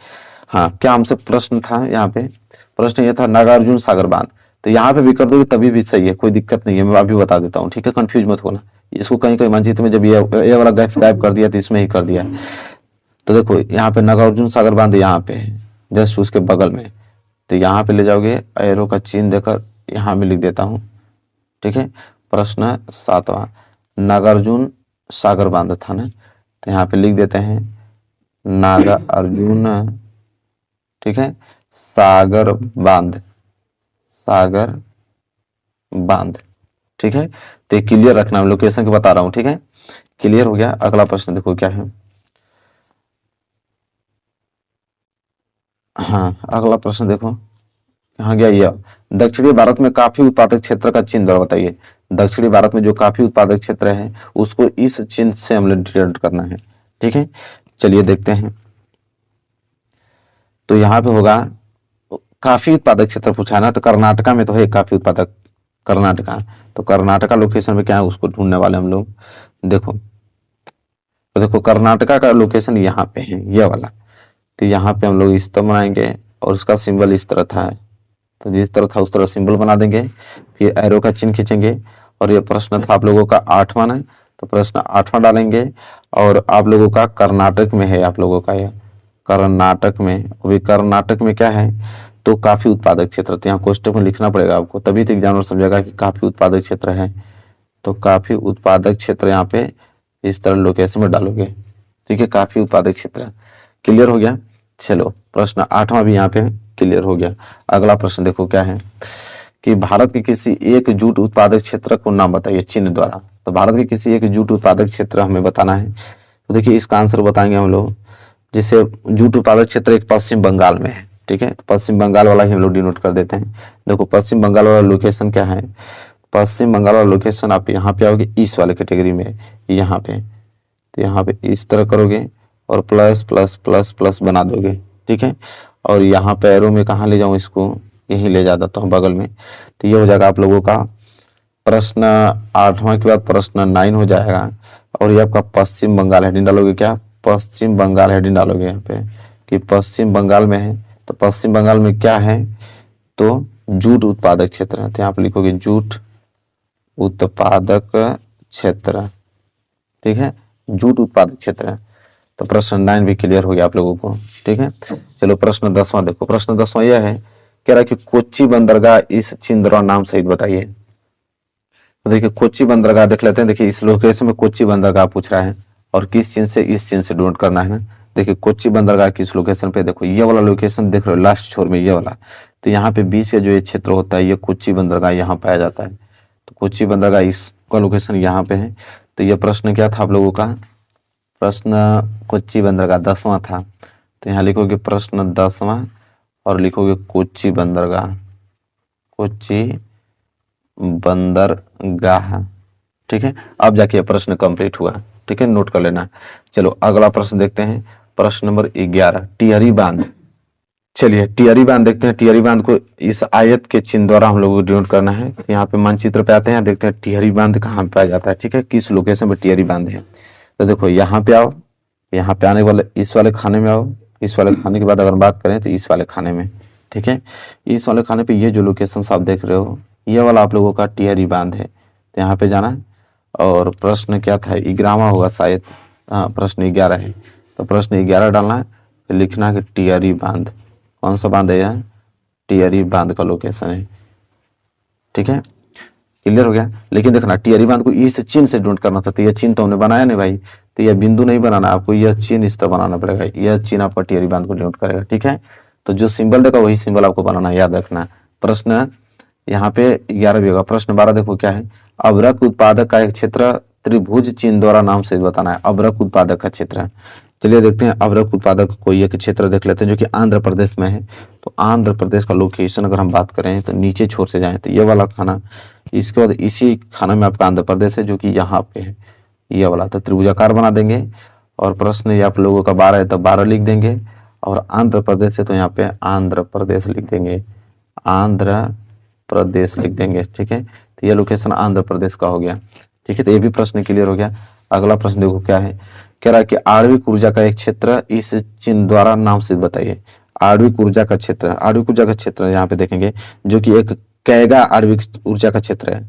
Speaker 1: हाँ क्या हमसे प्रश्न था, यहाँ पे प्रश्न ये था नागार्जुन सागर बांध, तो यहाँ पे भी कर दोगे तभी भी सही है, कोई दिक्कत नहीं है। मैं अभी बता देता हूँ। ठीक है, कंफ्यूज मत होना। इसको कहीं कहीं मानचित्र में जब ये वाला गायब कर दिया तो इसमें ही कर दिया है। तो देखो यहाँ पे नागार्जुन सागर बांध यहाँ पे है, जस्ट उसके बगल में। तो यहाँ पे ले जाओगे, एरो का चिन्ह देकर यहाँ में लिख देता हूँ। ठीक है, प्रश्न 7वां
Speaker 2: नागार्जुन सागर बांध था ना, तो यहाँ पे लिख देते हैं नागार्जुन, ठीक है, सागर बांध, सागर बांध, ठीक है। तो ये क्लियर रखना, लोकेशन की बता रहा हूँ, ठीक है, क्लियर हो गया। अगला प्रश्न देखो क्या है। हाँ, अगला प्रश्न देखो, हाँ गया ये, दक्षिणी भारत में काफी उत्पादक क्षेत्र का चिन्ह द्वारा बताइए। दक्षिणी भारत में जो काफी उत्पादक क्षेत्र है उसको इस चिन्ह से हम लोग डिनोट करना है, ठीक है। चलिए देखते हैं, तो यहाँ पे होगा काफी उत्पादक क्षेत्र पूछा है ना, तो कर्नाटका में तो है काफी उत्पादक, कर्नाटका, तो कर्नाटका लोकेशन में क्या है उसको ढूंढने वाले हम लोग। देखो, तो देखो कर्नाटका का लोकेशन यहाँ पे है, ये वाला, तो यहाँ पे हम लोग इस तरह बनाएंगे और उसका सिंबल इस तरह था, तो जिस तरह था उस तरह सिंबल बना देंगे, फिर एरो का चिन्ह खींचेंगे। और ये प्रश्न था आप लोगों का 8वां है, तो प्रश्न 8वां डालेंगे। और आप लोगों का कर्नाटक में है, आप लोगों का यह कर्नाटक में, अभी कर्नाटक में क्या है, तो काफी उत्पादक क्षेत्र, तो यहाँ कोष्टक में लिखना पड़ेगा आपको, तभी तो एग्जामिनर समझेगा कि काफी उत्पादक क्षेत्र है। तो काफी उत्पादक क्षेत्र यहाँ पे इस तरह लोकेशन में डालोगे, ठीक है, काफी उत्पादक क्षेत्र, क्लियर हो गया। चलो प्रश्न 8वां भी यहाँ पे क्लियर हो गया। अगला प्रश्न देखो क्या है कि भारत के किसी एक जूट उत्पादक क्षेत्र को नाम बताइए चिन्ह द्वारा। तो भारत के किसी एक जूट उत्पादक क्षेत्र हमें बताना है, तो देखिए इसका आंसर बताएंगे हम लोग। जैसे जूट उत्पादक क्षेत्र एक पश्चिम बंगाल में है, ठीक है, तो पश्चिम बंगाल वाला ही हम लोग डिनोट कर देते हैं। देखो पश्चिम बंगाल वाला लोकेशन क्या है, पश्चिम बंगाल वाला लोकेशन आप यहाँ पे आओगे इस वाले कैटेगरी में, यहाँ पे, तो यहाँ पे इस तरह करोगे और प्लस प्लस प्लस प्लस बना दोगे, ठीक है। और यहाँ पे एरो में कहाँ ले जाऊँ इसको, यहीं ले जाता हूँ बगल में, तो ये हो जाएगा आप लोगों का प्रश्न 8वां के बाद प्रश्न 9 हो जाएगा। और ये आपका पश्चिम बंगाल हेडिंग डालोगे, क्या पश्चिम बंगाल हेडिंग डालोगे यहाँ पे कि पश्चिम बंगाल में है, तो पश्चिम बंगाल में क्या है, तो जूट उत्पादक क्षेत्र है, तो यहाँ पे लिखोगे जूट उत्पादक क्षेत्र, ठीक है, जूट उत्पादक क्षेत्र है। तो प्रश्न 9 भी क्लियर हो गया आप लोगों को, ठीक है। चलो प्रश्न 10वां देखो, प्रश्न 10वां यह है, कह रहा है कि कोच्चि बंदरगाह इस चिन्ह द्वारा नाम सहित बताइए। तो देखिए कोच्चि बंदरगाह देख लेते हैं, देखिए इस लोकेशन में कोच्चि बंदरगाह पूछ रहा है और किस चिन्ह से, इस चिन्ह से डोंट करना है ना। देखिए कोच्चि बंदरगाह किस लोकेशन पे, देखो ये वाला लोकेशन देख रहे हो लास्ट छोर में ये वाला, तो यहाँ पे बीच का जो ये क्षेत्र होता है ये कोच्चि बंदरगाह यहाँ पाया जाता है, तो कोच्चि बंदरगाह इसका लोकेशन यहाँ पे है। तो ये प्रश्न क्या था आप लोगों का, प्रश्न कोच्चि बंदरगाह 10वां था, तो यहाँ लिखोगे प्रश्न 10वां और लिखोगे कोच्चि बंदरगाह, कोच्चि बंदरगाह, ठीक है। अब जाके प्रश्न कंप्लीट हुआ, ठीक है, नोट कर लेना। चलो अगला प्रश्न देखते हैं, प्रश्न नंबर 11, टिहरी बांध। चलिए टिहरी बांध देखते हैं, टिहरी बांध को इस आयत के चिन्ह द्वारा हम लोगों को डिनोट करना है। यहाँ पे मानचित्र पे आते हैं, देखते हैं टिहरी बांध कहाँ पे पाया जाता है, ठीक है, किस लोकेशन पे टिहरी बांध है। तो देखो यहाँ पे आओ, यहाँ पे आने वाले इस वाले खाने में आओ, इस वाले खाने के बाद अगर बात करें तो इस वाले खाने में, ठीक है, इस वाले खाने पे ये जो लोकेशन आप देख रहे हो ये वाला आप लोगों का टिहरी बांध है, तो यहाँ पे जाना है। और प्रश्न क्या था, 11वां होगा शायद, हाँ प्रश्न 11 है, तो प्रश्न 11 डालना है, फिर लिखना है कि टिहरी बांध, कौन सा बांध है यह, टिहरी बांध का लोकेशन है, ठीक है, क्लियर हो गया। लेकिन देखना टिहरी बांध को इस चिन्ह से डोंट करना था, तो यह चिन्ह तो हमने बनाया नहीं भाई, तो यह बिंदु नहीं बनाना, आपको यह चिन्ह इस तरह बनाना पड़ेगा, यह चिन्ह आपका टिहरी बांध को डिनोट करेगा, ठीक है। तो जो सिंबल देगा वही सिंबल आपको बनाना, याद रखना। प्रश्न यहाँ पे 11 भी होगा। प्रश्न 12 देखो क्या है, अभ्रक उत्पादक का एक क्षेत्र त्रिभुज चिन्ह द्वारा नाम से बताना है, अभ्रक उत्पादक का क्षेत्र है। चलिए देखते हैं अभ्रक उत्पादक कोई एक क्षेत्र देख लेते हैं जो कि आंध्र प्रदेश में है। तो आंध्र प्रदेश का लोकेशन अगर हम बात करें तो नीचे छोर से जाएं तो ये वाला खाना, इसके बाद इसी खाना में आपका आंध्र प्रदेश है जो कि यहाँ पे है, ये वाला, तो त्रिभुजाकार बना देंगे। और प्रश्न ये आप लोगों का 12 है तो 12 लिख देंगे, और आंध्र प्रदेश है तो यहाँ पे आंध्र प्रदेश लिख देंगे, आंध्र प्रदेश लिख देंगे, ठीक है। तो ये लोकेशन आंध्र प्रदेश का हो गया, ठीक है। तो ये भी प्रश्न क्लियर हो गया। अगला प्रश्न देखो क्या है, कह रहा है कि आणविक ऊर्जा का एक क्षेत्र इस चिन्ह द्वारा नाम से बताइए। आणविक ऊर्जा का क्षेत्र, आणविक ऊर्जा का क्षेत्र यहाँ पे देखेंगे जो कि एक कैगा आणविक ऊर्जा का क्षेत्र है,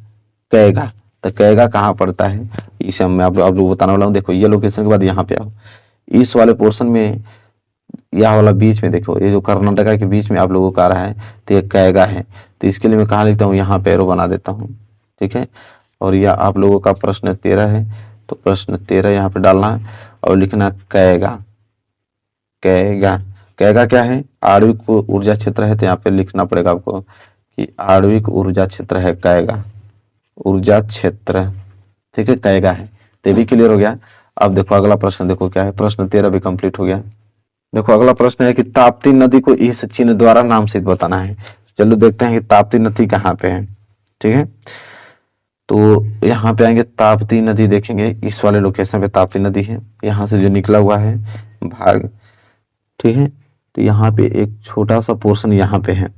Speaker 2: कैगा। तो कैगा कहाँ पड़ता है इसे मैं आप लोग बताने वाला हूँ। देखो ये लोकेशन के बाद यहाँ पे आओ, इस वाले पोर्शन में, यह वाला बीच में देखो, ये जो कर्नाटका के बीच में आप लोगों का आ रहा है, तो ये कैगा है। तो इसके लिए मैं कहाँ लिखता हूँ, यहाँ पे एरो बना देता हूँ, ठीक है। और यह आप लोगों का प्रश्न 13 है। तो प्रश्न 13 यहाँ पे डालना है और लिखना कैगा। कैगा, कैगा क्या है? आणविक ऊर्जा क्षेत्र है, तो यहाँ पे लिखना पड़ेगा आपको कि आणविक ऊर्जा क्षेत्र है कैगा, ऊर्जा क्षेत्र, ठीक है, कैगा है। तो ये भी क्लियर हो गया। अब देखो अगला प्रश्न, देखो क्या है, प्रश्न 13 भी कंप्लीट हो गया। देखो अगला प्रश्न है कि ताप्ती नदी को इस चिन्ह द्वारा नाम से बताना है। चलो देखते हैं कि ताप्ती नदी कहाँ पे है, ठीक है। तो यहाँ पे आएंगे, ताप्ती नदी देखेंगे, इस वाले लोकेशन पे ताप्ती नदी है, यहाँ से जो निकला हुआ है भाग, ठीक है। तो यहाँ पे एक छोटा सा पोर्शन यहाँ पे है,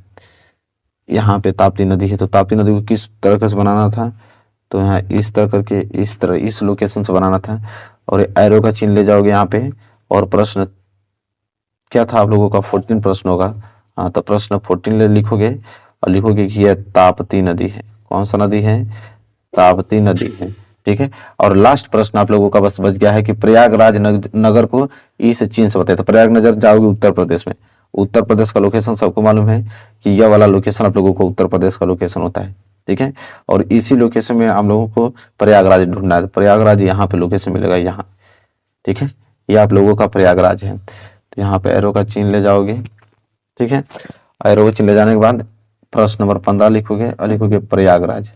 Speaker 2: यहाँ पे ताप्ती नदी है। तो ताप्ती नदी को किस तरह से बनाना था? तो यहाँ इस तरह करके, इस तरह इस लोकेशन से बनाना था, और एरो का चिन्ह ले जाओगे यहाँ पे। और प्रश्न क्या था आप लोगों का? 14 प्रश्न होगा। हाँ, तो प्रश्न 14 ले लिखोगे और लिखोगे कि यह ताप्ती नदी है। कौन सा नदी है? ताप्ती नदी है, ठीक है। और लास्ट प्रश्न आप लोगों का बस बच गया है कि प्रयागराज नगर को इस चिन्ह से बताए। तो प्रयाग नगर जाओगे उत्तर प्रदेश में, उत्तर प्रदेश का लोकेशन सबको मालूम है कि यह वाला लोकेशन आप लोगों को उत्तर प्रदेश का लोकेशन होता है, ठीक है। और इसी लोकेशन में हम लोगों को प्रयागराज ढूंढना है। प्रयागराज यहाँ पे लोकेशन मिलेगा, यहाँ, ठीक है। ये आप लोगों का प्रयागराज है। तो यहाँ पे एरो का चिन्ह ले जाओगे, ठीक है। एरो का चिन्ह ले जाने के बाद प्रश्न नंबर 15 लिखोगे और लिखोगे प्रयागराज।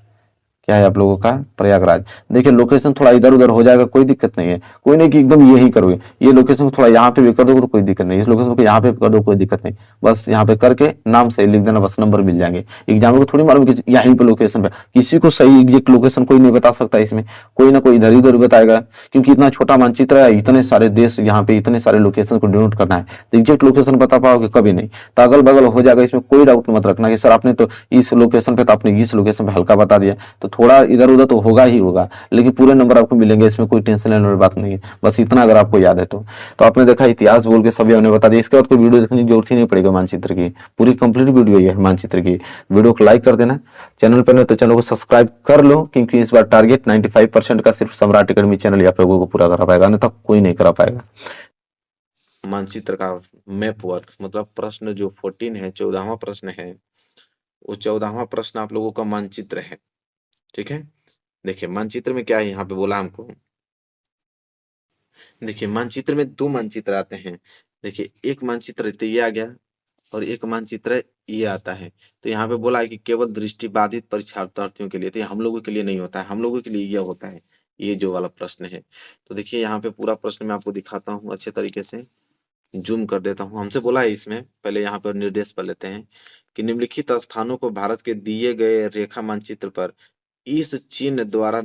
Speaker 2: क्या है आप लोगों का? प्रयागराज। देखिए लोकेशन थोड़ा इधर उधर हो जाएगा, कोई दिक्कत नहीं है, कोई नहीं कि एकदम यही करोगे। ये लोकेशन को थोड़ा यहाँ पे भी कर दोगे तो कोई दिक्कत नहीं, इस लोकेशन को यहाँ पे कर दो कोई दिक्कत नहीं, बस यहाँ पे करके नाम सही लिख देना, बस नंबर मिल जाएंगे। एग्जाम को थोड़ी मालूम कि यहीं पे लोकेशन पे, किसी को सही एग्जैक्ट लोकेशन कोई नहीं बता सकता इसमें, कोई ना कोई इधर इधर बताएगा, क्योंकि इतना छोटा मानचित्र है, इतने सारे देश, यहाँ पे इतने सारे लोकेशन को डिनोट करना है, तो एग्जैक्ट लोकेशन बता पाओगे कभी नहीं। तो अगल बगल हो जाएगा, इसमें कोई डाउट मत रखना कि सर आपने तो इस लोकेशन पे, तो आपने इस लोकेशन पे हल्का बता दिया, तो थोड़ा इधर उधर तो होगा ही होगा, लेकिन पूरे नंबर आपको मिलेंगे, इसमें कोई टेंशन लेने वाली बात नहीं है। बस इतना अगर आपको याद है तो आपने देखा इतिहास बोल के सभी हमने बता दिया। इसके बाद कोई वीडियो देखने की जरूरत ही नहीं पड़ेगा मानचित्र की, पूरी कंप्लीट वीडियो है मानचित्र की। वीडियो को लाइक कर देना, चैनल पर नहीं तो चैनल को सब्सक्राइब कर लो, क्योंकि इस बार टारगेट 95% का सिर्फ सम्राट एकेडमी चैनल आप लोगों को पूरा करा पाएगा, नहीं तो कोई नहीं करा पाएगा। मानचित्र का मैप वर्क मतलब प्रश्न जो 14 है, 14वां प्रश्न है, वो 14वां प्रश्न आप लोगों का मानचित्र है, ठीक है। देखिए मानचित्र में क्या है, यहाँ पे बोला हमको, देखिए मानचित्र में दो मानचित्र आते हैं। देखिए एक मानचित्र तो ये आ गया और एक मानचित्र ये आता है। तो यहाँ पे बोला है कि केवल दृष्टिबाधित परीक्षार्थियों के लिए, तो हम लोगों के लिए नहीं होता है, हम लोगों के लिए यह होता है, ये जो वाला प्रश्न है। तो देखिए यहाँ पे पूरा प्रश्न मैं आपको दिखाता हूँ अच्छे तरीके से, जूम कर देता हूँ। हमसे बोला है इसमें, पहले यहाँ पर निर्देश पढ़ लेते हैं कि निम्नलिखित स्थानों को भारत के दिए गए रेखा मानचित्र पर इस चिन्ह द्वारा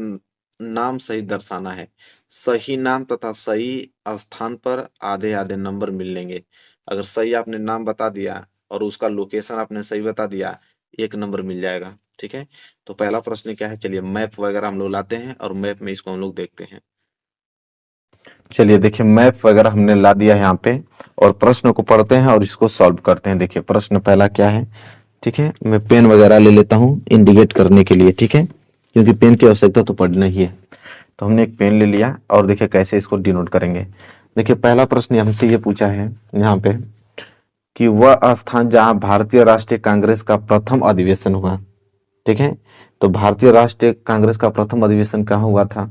Speaker 2: नाम सही दर्शाना है। सही नाम तथा सही स्थान पर आधे आधे नंबर मिल लेंगे। अगर सही आपने नाम बता दिया और उसका लोकेशन आपने सही बता दिया, 1 नंबर मिल जाएगा, ठीक है। तो पहला प्रश्न क्या है, चलिए मैप वगैरह हम लोग लाते हैं और मैप में इसको हम लोग देखते हैं। चलिए देखिए मैप वगैरह हमने ला दिया है यहाँ पे, और प्रश्न को पढ़ते हैं और इसको सॉल्व करते हैं। देखिए प्रश्न पहला क्या है, ठीक है। मैं पेन वगैरह ले लेता हूँ इंडिकेट करने के लिए, ठीक है, क्योंकि पेन की आवश्यकता तो पड़ना ही है। तो हमने एक पेन ले लिया और देखिए कैसे इसको डिनोट करेंगे। देखिए पहला प्रश्न हमसे ये पूछा है यहाँ पे कि वह स्थान जहाँ भारतीय राष्ट्रीय कांग्रेस का प्रथम अधिवेशन हुआ, ठीक है। तो भारतीय राष्ट्रीय कांग्रेस का प्रथम अधिवेशन कहाँ हुआ था,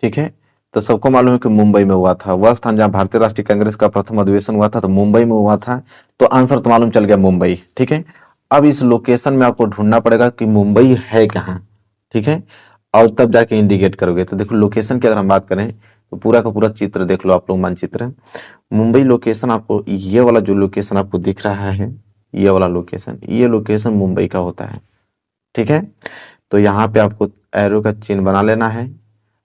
Speaker 2: ठीक है। तो सबको मालूम है कि मुंबई में हुआ था। वह स्थान जहाँ भारतीय राष्ट्रीय कांग्रेस का प्रथम अधिवेशन हुआ था तो मुंबई में हुआ था। तो आंसर तो मालूम चल गया, मुंबई, ठीक है। अब इस लोकेशन में आपको ढूंढना पड़ेगा कि मुंबई है कहाँ, ठीक है, और तब जाके इंडिकेट करोगे। तो देखो लोकेशन की अगर हम बात करें तो पूरा का पूरा चित्र देख लो आप लोग, मानचित्र। मुंबई लोकेशन आपको, ये वाला जो लोकेशन आपको दिख रहा है, ये वाला लोकेशन, ये लोकेशन मुंबई का होता है, ठीक है। तो यहाँ पे आपको एरो का चिन्ह बना लेना है,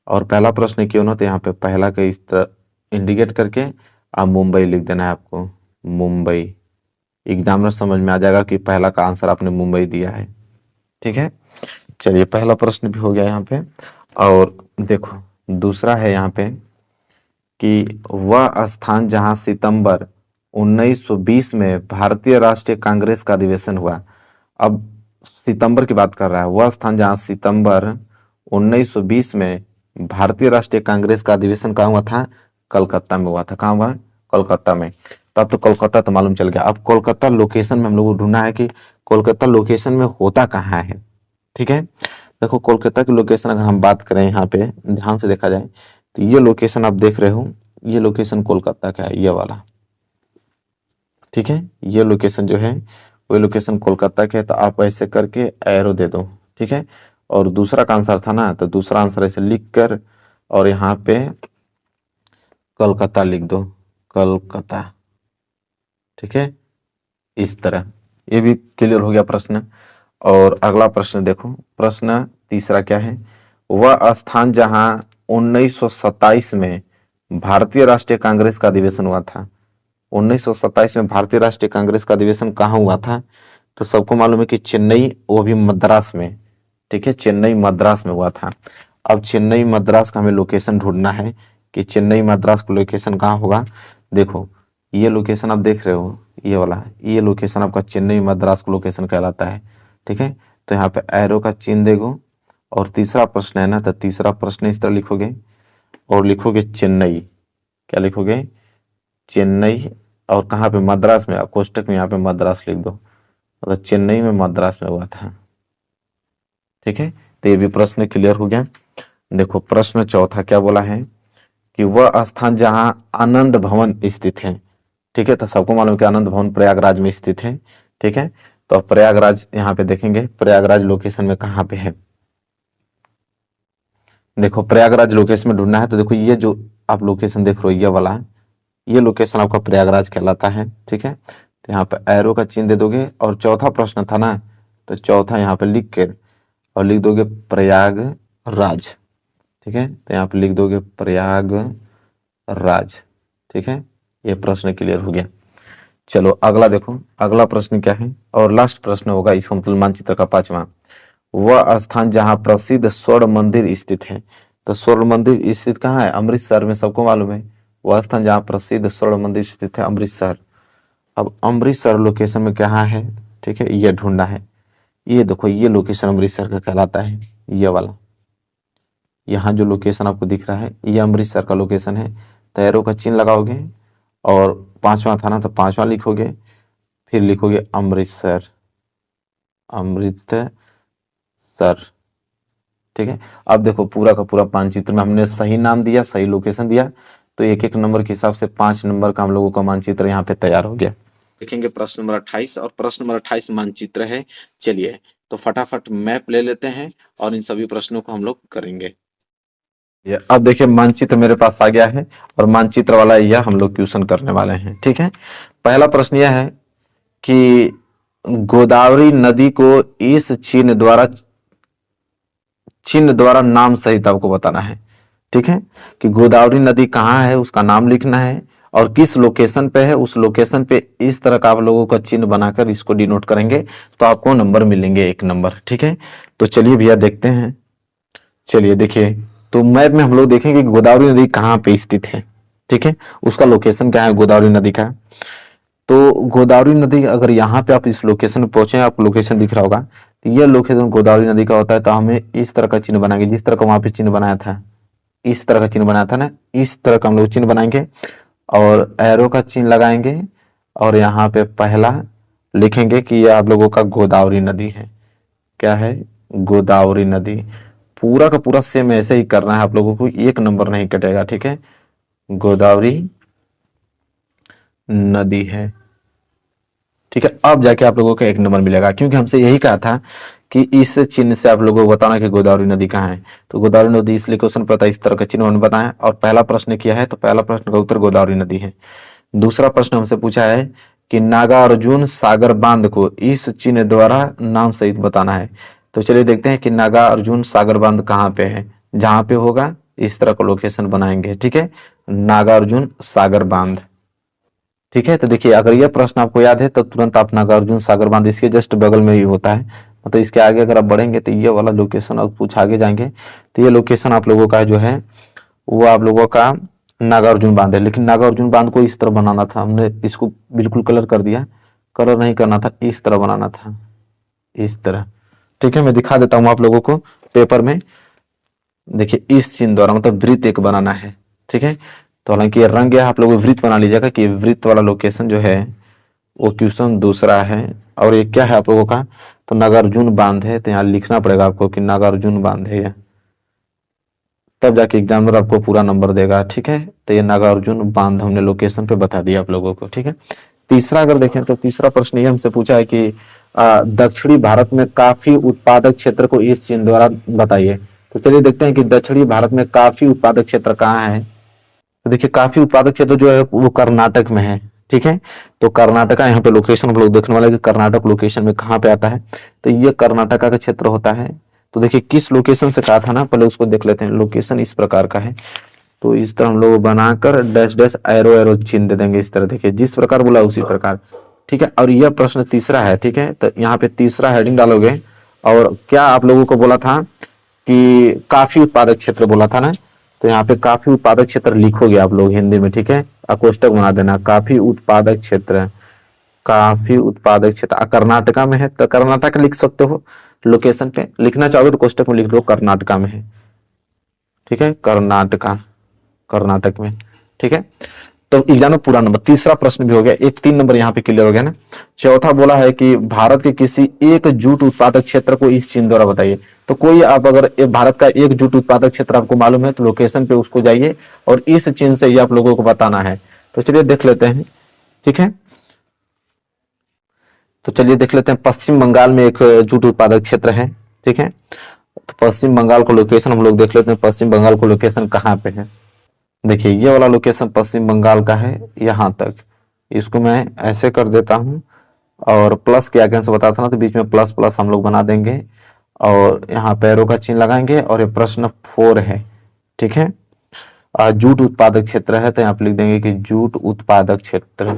Speaker 2: और पहला प्रश्न क्यों ना, तो यहाँ पे पहला का इस तरह इंडिकेट करके आप मुंबई लिख देना है आपको, मुंबई। एग्जामिनर समझ में आ जाएगा कि पहला का आंसर आपने मुंबई दिया है, ठीक है। चलिए पहला प्रश्न भी हो गया यहाँ पे। और देखो दूसरा है यहाँ पे कि वह स्थान जहाँ सितंबर 1920 में भारतीय राष्ट्रीय कांग्रेस का अधिवेशन हुआ। अब सितंबर की बात कर रहा है, वह स्थान जहाँ सितंबर 1920 में भारतीय राष्ट्रीय कांग्रेस का अधिवेशन कहाँ हुआ था, कलकत्ता में हुआ था। कहाँ हुआ, कोलकाता में। तब तो कोलकाता तो मालूम चल गया। अब कोलकाता लोकेशन में हम लोग को ढूंढना है कि कोलकाता लोकेशन में होता कहाँ है, ठीक है। देखो कोलकाता की लोकेशन अगर हम बात करें यहाँ पे ध्यान से देखा जाए तो ये लोकेशन आप देख रहे हो, ये लोकेशन कोलकाता का है, ये वाला, ठीक है। ये लोकेशन जो है वो लोकेशन कोलकाता के है, तो आप ऐसे करके एरो दे दो, ठीक है। और दूसरा का आंसर था ना, तो दूसरा आंसर ऐसे लिख कर और यहाँ पे कोलकाता लिख दो, कोलकाता, ठीक है, इस तरह। ये भी क्लियर हो गया प्रश्न। और अगला प्रश्न देखो, प्रश्न तीसरा क्या है, वह स्थान जहां 1927 में भारतीय राष्ट्रीय कांग्रेस का अधिवेशन हुआ था। 1927 में भारतीय राष्ट्रीय कांग्रेस का अधिवेशन कहाँ हुआ था, तो सबको मालूम है कि चेन्नई, वो भी मद्रास में, ठीक है, चेन्नई मद्रास में हुआ था। अब चेन्नई मद्रास का हमें लोकेशन ढूंढना है कि चेन्नई मद्रास का लोकेशन कहाँ होगा। देखो ये लोकेशन आप देख रहे हो, ये वाला, ये लोकेशन आपका चेन्नई मद्रास का लोकेशन कहलाता है, ठीक है। तो यहाँ पे एरो का चिन्ह देगो और तीसरा प्रश्न है ना, तो तीसरा प्रश्न इस तरह लिखोगे और लिखोगे चेन्नई, क्या लिखोगे, चेन्नई, और कहाँ पे, मद्रास में, कोष्टक में यहाँ पे मद्रास लिख दो, मतलब चेन्नई में मद्रास में हुआ था, ठीक है। तो ये भी प्रश्न क्लियर हो गया। देखो प्रश्न चौथा क्या बोला है कि वह स्थान जहां आनंद भवन स्थित है, ठीक है। तो सबको मालूम है कि आनंद भवन प्रयागराज में स्थित है, ठीक है। तो प्रयागराज यहाँ पे देखेंगे, प्रयागराज लोकेशन में कहाँ पे है। देखो प्रयागराज लोकेशन में ढूंढना है, तो देखो ये जो आप लोकेशन देख रहे हो, ये वाला, ये लोकेशन आपका प्रयागराज कहलाता है, ठीक है। तो यहाँ पे एरो का चिन्ह दे दोगे और चौथा प्रश्न था ना, तो चौथा यहाँ पे लिख कर और लिख दोगे प्रयागराज, ठीक है। तो यहाँ पे लिख दोगे प्रयागराज, ठीक है। ये प्रश्न क्लियर हो गया। चलो अगला देखो, अगला प्रश्न क्या है और लास्ट प्रश्न होगा इसका मतलब मानचित्र का पांचवा, वह स्थान जहां प्रसिद्ध स्वर्ण मंदिर स्थित है। तो स्वर्ण मंदिर स्थित कहाँ है, अमृतसर में, सबको मालूम है। वह स्थान जहां प्रसिद्ध स्वर्ण मंदिर स्थित है अमृतसर। अब अमृतसर लोकेशन में कहाँ है, ठीक है, ये ढूंढना है। ये देखो ये लोकेशन अमृतसर का कहलाता है, ये वाला, यहाँ जो लोकेशन आपको दिख रहा है ये अमृतसर का लोकेशन है। तो एरो का चिन्ह लगाओगे और पांचवा था ना, तो पांचवा लिखोगे, फिर लिखोगे अमृतसर, अमृतसर, ठीक है। अब देखो पूरा का पूरा मानचित्र में हमने सही नाम दिया, सही लोकेशन दिया, तो एक एक नंबर के हिसाब से 5 नंबर का हम लोगों का मानचित्र यहाँ पे तैयार हो गया। देखेंगे प्रश्न नंबर 28 और प्रश्न नंबर 28 मानचित्र है। चलिए तो फटाफट मैप ले लेते हैं और इन सभी प्रश्नों को हम लोग करेंगे। अब देखिए मानचित्र मेरे पास आ गया है और मानचित्र वाला यह हम लोग क्वेश्चन करने वाले हैं, ठीक है। पहला प्रश्न यह है कि गोदावरी नदी को इस चिन्ह द्वारा नाम सहित आपको बताना है, ठीक है, कि गोदावरी नदी कहाँ है उसका नाम लिखना है और किस लोकेशन पे है, उस लोकेशन पे इस तरह का आप लोगों का चिन्ह बनाकर इसको डिनोट करेंगे तो आपको नंबर मिलेंगे, 1 नंबर, ठीक है। तो चलिए भैया देखते हैं। चलिए देखिए, तो मैप में हम लोग देखेंगे कि गोदावरी नदी कहाँ पे स्थित है, ठीक है, उसका लोकेशन क्या है गोदावरी नदी का। तो गोदावरी नदी अगर यहाँ पे आप इस लोकेशन पे पहुंचे, आपको लोकेशन दिख रहा होगा, तो ये लोकेशन गोदावरी नदी का होता है। तो हमें इस तरह का चिन्ह बनाएंगे, जिस तरह का वहां पे चिन्ह बनाया था, इस तरह का चिन्ह बनाया था ना, इस तरह का हम लोग चिन्ह बनाएंगे और एरो का चिन्ह लगाएंगे और यहाँ पे पहला लिखेंगे कि यह आप लोगों का गोदावरी नदी है। क्या है, गोदावरी नदी। पूरा का पूरा सेम ऐसे ही करना है आप लोगों को, 1 नंबर नहीं कटेगा, ठीक है। गोदावरी नदी है, ठीक है। अब जाके आप लोगों को 1 नंबर मिलेगा, क्योंकि हमसे यही कहा था कि इस चिन्ह से आप लोगों को बताना कि गोदावरी नदी कहाँ है। तो गोदावरी नदी इसलिए क्वेश्चन पता इस तरह का चिन्ह उन्होंने बताया और पहला प्रश्न किया है, तो पहला प्रश्न का उत्तर गोदावरी नदी है। दूसरा प्रश्न हमसे पूछा है कि नागार्जुन सागर बांध को इस चिन्ह द्वारा नाम सहित बताना है। तो चलिए देखते हैं कि नागार्जुन सागर बांध कहाँ पे है। जहां पे होगा इस तरह का लोकेशन बनाएंगे, ठीक है, नागार्जुन सागर बांध, ठीक है। तो देखिए अगर यह प्रश्न आपको याद है तो तुरंत आप नागार्जुन सागर बांध इसके जस्ट बगल में ही होता है, मतलब इसके आगे अगर आप बढ़ेंगे तो ये वाला लोकेशन, और कुछ आगे जाएंगे तो ये लोकेशन आप लोगों का जो है वो आप लोगों का नागार्जुन बांध है। लेकिन नागार्जुन बांध को इस तरह बनाना था, हमने इसको बिल्कुल कलर कर दिया, कलर नहीं करना था, इस तरह बनाना था, इस तरह, ठीक है। मैं दिखा देता हूँ आप लोगों को पेपर में, देखिए इस चिन्ह द्वारा, मतलब वृत्त एक बनाना है, ठीक है। तो हालांकि ये रंग है, आप लोग वृत्त बना लीजिएगा कि वृत्त वाला लोकेशन जो है वो क्वेश्चन दूसरा है। और ये क्या है आप लोगों का, तो नागार्जुन बांध है, तो यहाँ लिखना पड़ेगा आपको कि नागार्जुन बांध है ये, तब जाके एग्जामिनर आपको पूरा नंबर देगा। ठीक है, तो ये नागार्जुन बांध हमने लोकेशन पे बता दिया आप लोगों को। ठीक है, तीसरा अगर देखें तो तीसरा प्रश्न ये हमसे पूछा है कि दक्षिणी भारत में काफी उत्पादक क्षेत्र को इस चिन्ह द्वारा बताइए। तो चलिए देखते हैं कि दक्षिणी भारत में काफी उत्पादक क्षेत्र कहाँ है। तो देखिए काफी उत्पादक क्षेत्र जो है वो कर्नाटक में है। ठीक है, तो कर्नाटका यहाँ पे लोकेशन हम लोग देखने वाले कि कर्नाटक लोकेशन में कहाँ पे आता है, तो ये कर्नाटका का क्षेत्र होता है। तो देखिए किस लोकेशन से कहा था ना, पहले उसको देख लेते हैं। लोकेशन इस प्रकार का है, तो इस तरह हम लोग बनाकर डैश डैश एरो एरो चिन्ह दे देंगे इस तरह। देखिए जिस प्रकार बोला उसी प्रकार। ठीक है, और यह प्रश्न तीसरा है। ठीक है, तो यहाँ पे तीसरा हेडिंग डालोगे, और क्या आप लोगों को बोला था कि काफी उत्पादक क्षेत्र बोला था ना, तो यहाँ पे काफी उत्पादक क्षेत्र लिखोगे आप लोग हिंदी में। ठीक है, अकोष्टक बना देना, काफी उत्पादक क्षेत्र, काफी उत्पादक क्षेत्र कर्नाटका में है, तो कर्नाटक लिख सकते हो। लोकेशन पे लिखना चाहोगे तो कोष्टक में लिख दो कर्नाटका में है। ठीक है, कर्नाटका, कर्नाटक में। ठीक है, तो एग्जाम में पूरा नंबर, तीसरा प्रश्न भी हो गया, एक 3 नंबर यहाँ पे क्लियर हो गया ना। चौथा बोला है कि भारत के किसी एक जूट उत्पादक क्षेत्र को इस चिन्ह द्वारा बताइए। तो कोई आप अगर भारत का एक जूट उत्पादक क्षेत्र आपको मालूम है तो लोकेशन पे उसको जाइए और इस चिन्ह से ये आप लोगों को बताना है। तो चलिए देख लेते हैं। ठीक है, तो चलिए देख लेते हैं। पश्चिम बंगाल में एक जूट उत्पादक क्षेत्र है। ठीक है, तो पश्चिम बंगाल को लोकेशन हम लोग देख लेते हैं, पश्चिम बंगाल को लोकेशन कहाँ पे है। देखिए ये वाला लोकेशन पश्चिम बंगाल का है, यहाँ तक। इसको मैं ऐसे कर देता हूँ, और प्लस के आगे से बताता ना, तो बीच में प्लस प्लस हम लोग बना देंगे, और यहाँ पैरों का चिन्ह लगाएंगे, और ये प्रश्न 4 है। ठीक है, जूट उत्पादक क्षेत्र है, तो यहाँ पे लिख देंगे कि जूट उत्पादक क्षेत्र,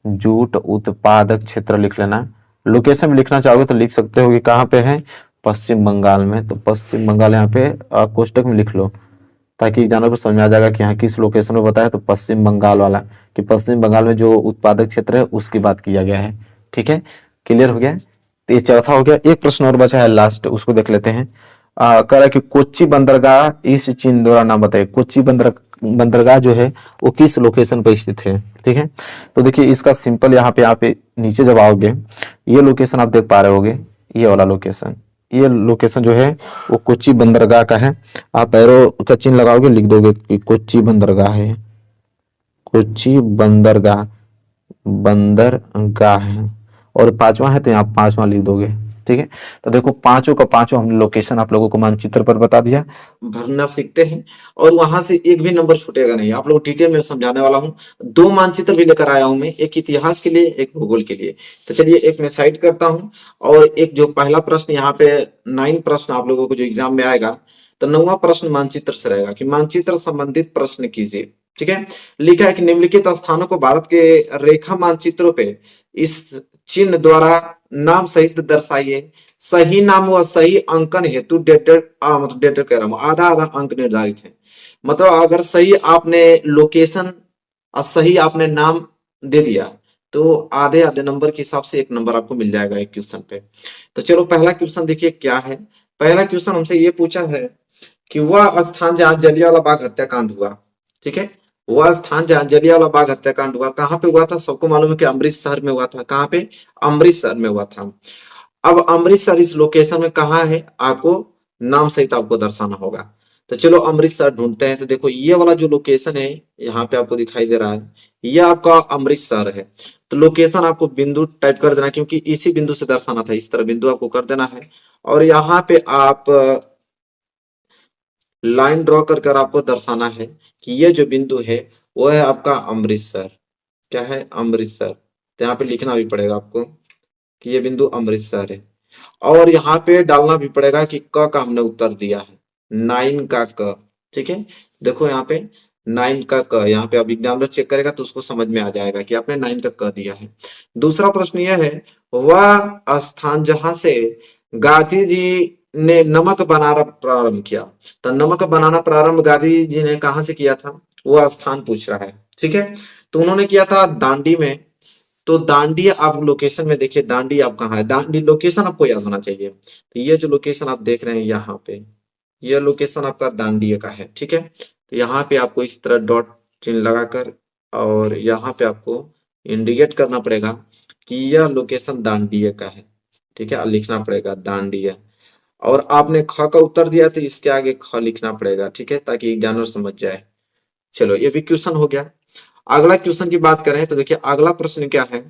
Speaker 2: जूट उत्पादक क्षेत्र लिख लेना। लोकेशन भी लिखना चाहोगे तो लिख सकते हो कि कहाँ पे है, पश्चिम बंगाल में। तो पश्चिम बंगाल यहाँ पे कोष्टक में लिख लो, ताकि एग्जामिनर को समझ में आ जाएगा कि यहाँ किस लोकेशन में बताया, तो पश्चिम बंगाल वाला, कि पश्चिम बंगाल में जो उत्पादक क्षेत्र है उसकी बात किया गया है। ठीक है, क्लियर हो गया। तो ये चौथा हो गया। एक प्रश्न और बचा है लास्ट, उसको देख लेते हैं। कह रहा है कि कोच्चि बंदरगाह इस चिन्ह द्वारा नाम बताइए। कोच्चि बंदरगाह जो है वो किस लोकेशन पर स्थित है। ठीक है, तो देखिए इसका सिंपल यहाँ पे नीचे जब आओगे, ये लोकेशन आप देख पा रहे होगे, ये वाला लोकेशन, ये लोकेशन जो है वो कोच्चि बंदरगाह का है। आप एरो का चिन्ह लगाओगे, लिख दोगे कि कोच्चि बंदरगाह है, कोच्चि बंदरगाह, बंदरगाह है। और पांचवा है तो यहाँ पांचवा लिख दोगे। ठीक है, तो देखो पांचों का पांचों हमने लोकेशन आप लोगों को मानचित्र पर बता दिया। भरना सीखते हैं और वहां से एक भी नंबर छूटेगा नहीं। आप लोग डिटेल में समझाने वाला हूँ। 2 मानचित्र भी लेकर आया हूं मैं, एक इतिहास के लिए, एक भूगोल के लिए। तो चलिए एक मैं साइड करता हूँ, और एक जो पहला प्रश्न यहाँ पे 9 प्रश्न आप लोगों को जो एग्जाम में आएगा, तो 9वां प्रश्न मानचित्र से रहेगा कि मानचित्र संबंधित प्रश्न कीजिए। ठीक है, लिखा है कि निम्नलिखित स्थानों को भारत के रेखा मानचित्रों पे इस चिन्ह द्वारा नाम सहित दर्शाइए। सही नाम व सही अंकन हेतु मतलब डेटेड कह रहा हूं, आधा आधा अंक निर्धारित है। मतलब अगर सही आपने लोकेशन और सही आपने नाम दे दिया तो आधे आधे नंबर के हिसाब से 1 नंबर आपको मिल जाएगा एक क्वेश्चन पे। तो चलो पहला क्वेश्चन देखिए क्या है। पहला क्वेश्चन हमसे ये पूछा है कि वह स्थान जहां जलियांवाला बाग हत्याकांड हुआ, ठीक है, वह स्थान जहां जलियांवाला बाग हत्याकांड हुआ कहां पे हुआ था? सबको मालूम है कि अमृतसर में हुआ था। कहां पे? अमृतसर में हुआ था। अब अमृतसर इस लोकेशन में कहां है, आपको नाम सहित आपको दर्शाना होगा। तो चलो अमृतसर ढूंढते हैं। तो देखो ये वाला जो लोकेशन है यहाँ पे आपको दिखाई दे रहा है, ये आपका अमृतसर है। तो लोकेशन आपको बिंदु टाइप कर देना, क्योंकि इसी बिंदु से दर्शाना था। इस तरह बिंदु आपको कर देना है, और यहाँ पे आप लाइन ड्रॉ कर कर आपको दर्शाना है कि ये जो बिंदु है वो है आपका अमृतसर। क्या है? अमृतसर। तो यहाँ पे लिखना भी पड़ेगा आपको कि ये बिंदु अमृतसर है, और यहाँ पे डालना भी पड़ेगा कि क का हमने उत्तर दिया है, 9 का क। ठीक है, देखो यहाँ पे 9 का क, यहाँ पे अब एग्जामिनर चेक करेगा तो उसको समझ में आ जाएगा कि आपने 9 का क दिया है। दूसरा प्रश्न यह है, वह स्थान जहां से गांधी जी ने नमक बनाना प्रारंभ किया। तो नमक बनाना प्रारंभ गांधी जी ने कहां से किया था, वह स्थान पूछ रहा है। ठीक है, तो उन्होंने किया था दांडी में। तो दांडी आप लोकेशन में देखिए, दांडी आप कहाँ है, दांडी लोकेशन आपको याद होना चाहिए। तो ये जो लोकेशन आप देख रहे हैं यहाँ पे, ये लोकेशन आपका दांडी का है। ठीक है, तो यहाँ पे आपको इस तरह डॉट चिन्ह लगाकर, और यहाँ पे आपको
Speaker 1: इंडिकेट करना पड़ेगा कि यह लोकेशन दांडिया का है। ठीक है, लिखना पड़ेगा दांडिया। और आपने ख का उत्तर दिया तो इसके आगे ख लिखना पड़ेगा। ठीक है, ताकि एग्जामिनर समझ जाए। चलो, ये भी क्वेश्चन हो गया। अगला क्वेश्चन की बात करें तो देखिए अगला प्रश्न क्या है।